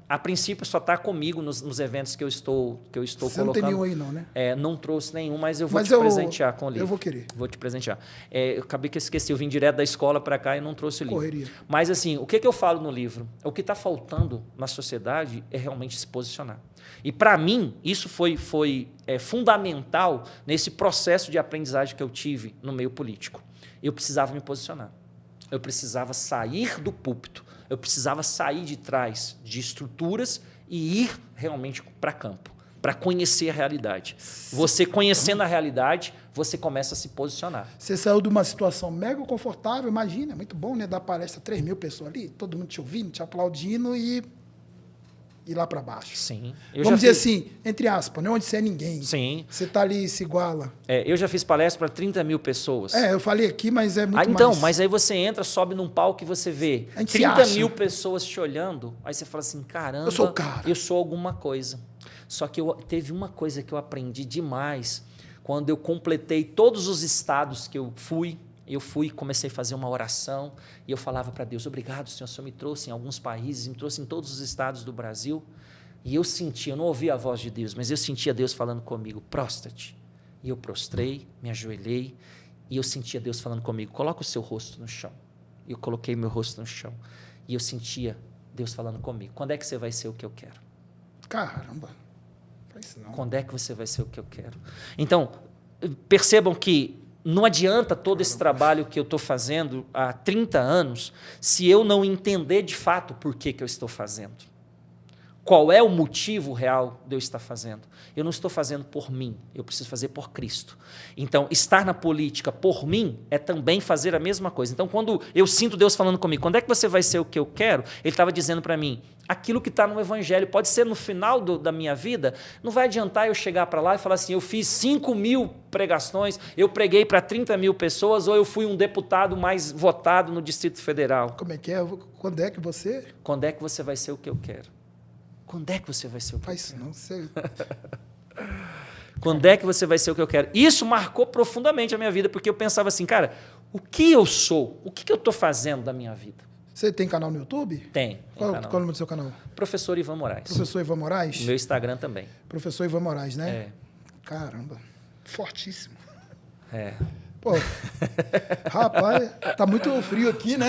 A princípio só está comigo nos eventos que eu estou Você colocando. Não tem nenhum aí não, né? Não trouxe nenhum, mas eu vou te presentear com o livro. Eu vou querer. Vou te presentear. Eu acabei que esqueci, eu vim direto da escola para cá e não trouxe o livro. Correria. Mas assim, o que eu falo no livro? O que está faltando na sociedade é realmente se posicionar. E para mim, isso foi fundamental nesse processo de aprendizagem que eu tive no meio político. Eu precisava me posicionar. Eu precisava sair do púlpito. Eu precisava sair de trás de estruturas e ir realmente para campo, para conhecer a realidade. Você conhecendo a realidade, você começa a se posicionar. Você saiu de uma situação mega confortável, imagina, é muito bom, né? Dar palestra 3 mil pessoas ali, todo mundo te ouvindo, te aplaudindo e ir lá para baixo. Sim. Vamos dizer assim, entre aspas, não é onde você é ninguém. Sim. Você está ali e se iguala. Eu já fiz palestra para 30 mil pessoas. Eu falei aqui, mas é muito mais. Então, mas aí você entra, sobe num palco e você vê 30 mil pessoas te olhando, aí você fala assim, caramba, eu sou o cara. Eu sou alguma coisa. Só que teve uma coisa que eu aprendi demais, quando eu completei todos os estados que eu fui e comecei a fazer uma oração, e eu falava para Deus, obrigado, Senhor, o Senhor me trouxe em alguns países, me trouxe em todos os estados do Brasil, e eu não ouvia a voz de Deus, mas eu sentia Deus falando comigo, prostra-te. E eu prostrei, me ajoelhei, e eu sentia Deus falando comigo, coloca o seu rosto no chão. E eu coloquei meu rosto no chão, e eu sentia Deus falando comigo, quando é que você vai ser o que eu quero? Caramba, faz isso não. Quando é que você vai ser o que eu quero? Então, percebam que não adianta todo esse trabalho que eu estou fazendo há 30 anos se eu não entender de fato por que eu estou fazendo. Qual é o motivo real de eu estar fazendo? Eu não estou fazendo por mim, eu preciso fazer por Cristo. Então, estar na política por mim é também fazer a mesma coisa. Então, quando eu sinto Deus falando comigo, quando é que você vai ser o que eu quero? Ele estava dizendo para mim, aquilo que está no Evangelho, pode ser no final da minha vida, não vai adiantar eu chegar para lá e falar assim, eu fiz 5 mil pregações, eu preguei para 30 mil pessoas, ou eu fui um deputado mais votado no Distrito Federal. Como é que é? Quando é que você... Quando é que você vai ser o que eu quero? Quando é que você vai ser o que Faz isso não, você... Quando é que você vai ser o que eu quero? Isso marcou profundamente a minha vida, porque eu pensava assim, cara, o que eu sou? O que eu estou fazendo da minha vida? Você tem canal no YouTube? Tem Qual é o canal. nome do seu canal? Professor Ivan Moraes. Professor Ivan Moraes? Meu Instagram também. Professor Ivan Moraes, né? É. Caramba, fortíssimo. É. Pô, rapaz, tá muito frio aqui, né?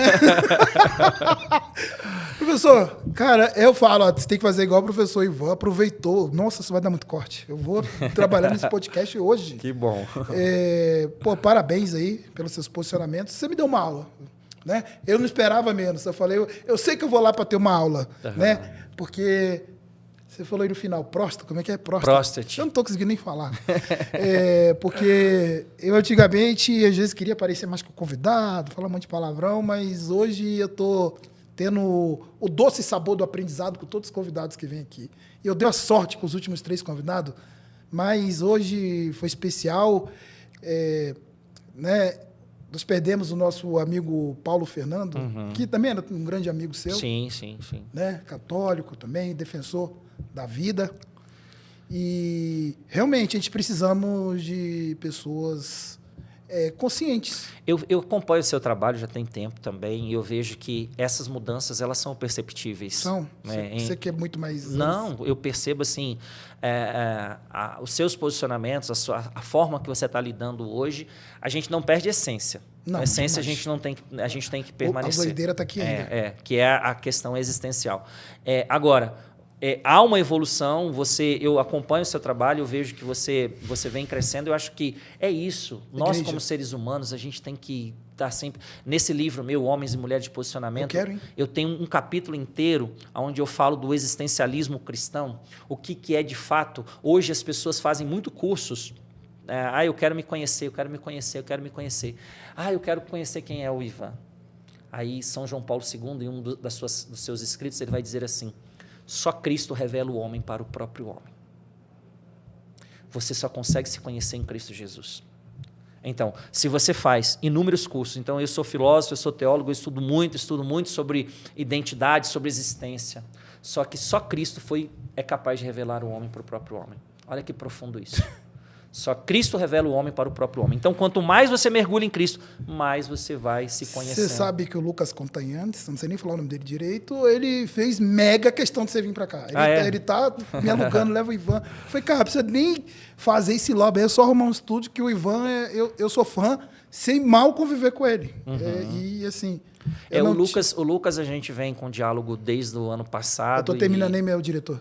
Professor, cara, eu falo, ó, você tem que fazer igual o professor Ivan, aproveitou. Nossa, isso vai dar muito corte. Eu vou trabalhar nesse podcast hoje. Que bom. Pô, parabéns aí pelos seus posicionamentos. Você me deu uma aula, né? Eu não esperava menos. Eu falei, eu sei que eu vou lá para ter uma aula, né? Porque... Você falou aí no final, próstata, como é que é? Prostate. Eu não estou conseguindo nem falar. Porque eu antigamente, às vezes, queria parecer mais com o convidado, falar um monte de palavrão, mas hoje eu estou tendo o doce sabor do aprendizado com todos os convidados que vêm aqui. E eu dei a sorte com os últimos 3 convidados, mas hoje foi especial. Né? Nós perdemos o nosso amigo Paulo Fernando, que também era um grande amigo seu. Sim, sim, sim. Né? Católico também, defensor da vida. E realmente a gente precisamos de pessoas conscientes. Eu acompanho o seu trabalho já tem tempo também e eu vejo que essas mudanças elas são perceptíveis. São. Né? Você quer muito mais... Não, eu percebo assim, os seus posicionamentos, a forma que você está lidando hoje, a gente não perde a essência. Não, a essência demais. a gente tem que permanecer. A doideira está aqui ainda. Que é a questão existencial. Agora, há uma evolução, eu acompanho o seu trabalho, eu vejo que você vem crescendo, eu acho que é isso. Nós, como seres humanos, a gente tem que estar sempre... Nesse livro meu, Homens e Mulheres de Posicionamento, eu tenho um capítulo inteiro onde eu falo do existencialismo cristão, o que é de fato. Hoje as pessoas fazem muito cursos. Eu quero me conhecer, eu quero me conhecer, eu quero me conhecer. Eu quero conhecer quem é o Ivan. Aí São João Paulo II, em um dos seus escritos, ele vai dizer assim, Só Cristo revela o homem para o próprio homem. Você só consegue se conhecer em Cristo Jesus. Então, se você faz inúmeros cursos, então eu sou filósofo, eu sou teólogo, eu estudo muito sobre identidade, sobre existência. Só que só Cristo é capaz de revelar o homem para o próprio homem. Olha que profundo isso. Só Cristo revela o homem para o próprio homem. Então, quanto mais você mergulha em Cristo, mais você vai se conhecendo. Você sabe que o Lucas Contanhantes, não sei nem falar o nome dele direito, ele fez mega questão de você vir para cá. Ele tá me alugando, leva o Ivan. Eu falei, cara, precisa nem fazer esse lobby. É só arrumar um estúdio que o Ivan, eu sou fã, sem mal conviver com ele. E assim... O Lucas, a gente vem com diálogo desde o ano passado. Eu tô terminando nem meu diretor.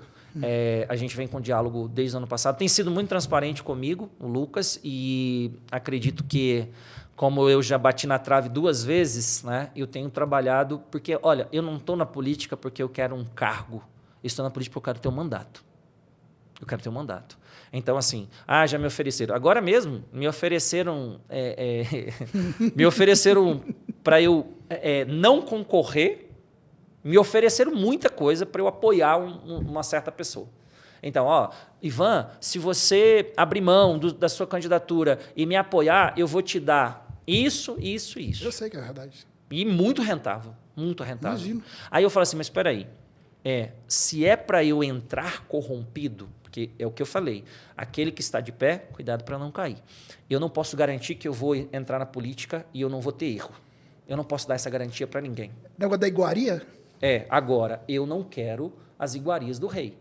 A gente vem com diálogo desde o ano passado. Tem sido muito transparente comigo, o Lucas, e acredito que, como eu já bati na trave 2 vezes, né, eu tenho trabalhado, porque, olha, eu não estou na política porque eu quero um cargo, eu estou na política porque eu quero ter um mandato. Eu quero ter um mandato. Então, assim, já me ofereceram. Agora mesmo, me ofereceram para eu não concorrer. Me ofereceram muita coisa para eu apoiar uma certa pessoa. Então, Ivan, se você abrir mão da sua candidatura e me apoiar, eu vou te dar isso, isso, isso. Eu sei que é verdade. E muito rentável, muito rentável. Imagino. Aí eu falo assim, mas espera aí, se é para eu entrar corrompido, porque é o que eu falei, aquele que está de pé, cuidado para não cair. Eu não posso garantir que eu vou entrar na política e eu não vou ter erro. Eu não posso dar essa garantia para ninguém. Negócio da iguaria? Agora, eu não quero as iguarias do rei.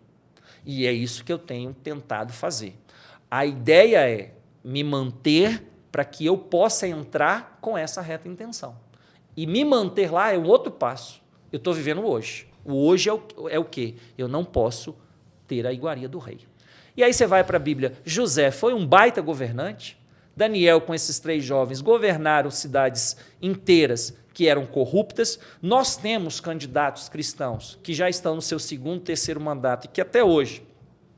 E é isso que eu tenho tentado fazer. A ideia é me manter para que eu possa entrar com essa reta intenção. E me manter lá é um outro passo. Eu estou vivendo hoje. O hoje é o quê? Eu não posso ter a iguaria do rei. E aí você vai para a Bíblia. José foi um baita governante. Daniel, com esses 3 jovens, governaram cidades inteiras que eram corruptas. Nós temos candidatos cristãos que já estão no seu 2º, 3º mandato e que até hoje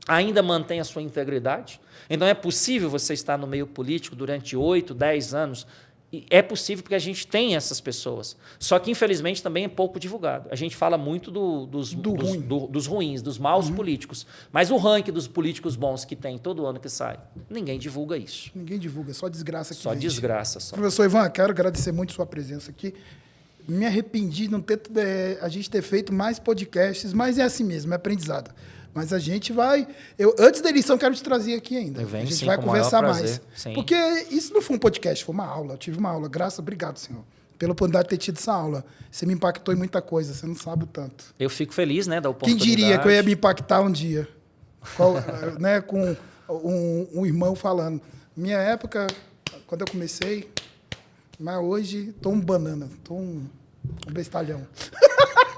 ainda mantêm a sua integridade. Então é possível você estar no meio político durante 8, 10 anos. E é possível porque a gente tem essas pessoas. Só que, infelizmente, também é pouco divulgado. A gente fala muito dos ruins, dos maus políticos. Mas o ranking dos políticos bons que tem todo ano que sai, ninguém divulga isso. Ninguém divulga, só desgraça que Só vende. desgraça. Só. Professor Ivan, quero agradecer muito sua presença aqui. Me arrependi de não ter a gente ter feito mais podcasts, mas é assim mesmo, é aprendizado. Mas a gente vai... antes da eleição, quero te trazer aqui ainda. A gente vai conversar mais. Sim. Porque isso não foi um podcast, foi uma aula. Eu tive uma aula. Obrigado, senhor, pela oportunidade de ter tido essa aula. Você me impactou em muita coisa, você não sabe o tanto. Eu fico feliz, né, da oportunidade. Quem diria que eu ia me impactar um dia? Né, com um irmão falando. Minha época, quando eu comecei, mas hoje estou um banana, estou um bestalhão.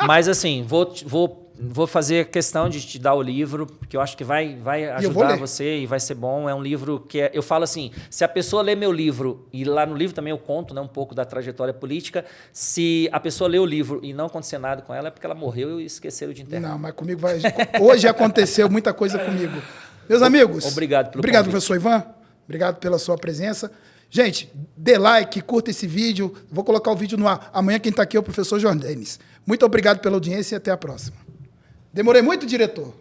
Mas assim, vou fazer questão de te dar o livro, porque eu acho que vai ajudar você e vai ser bom. É um livro que eu falo assim, se a pessoa ler meu livro, e lá no livro também eu conto, né, um pouco da trajetória política, se a pessoa ler o livro e não acontecer nada com ela, é porque ela morreu e esqueceram de enterrar. Não, mas comigo vai... Hoje aconteceu muita coisa comigo. Meus amigos... Obrigado pelo Obrigado, convite. professor Ivan. Obrigado pela sua presença. Gente, dê like, curta esse vídeo. Vou colocar o vídeo no ar. Amanhã quem está aqui é o professor Jordanes. Muito obrigado pela audiência e até a próxima. Demorei muito, diretor?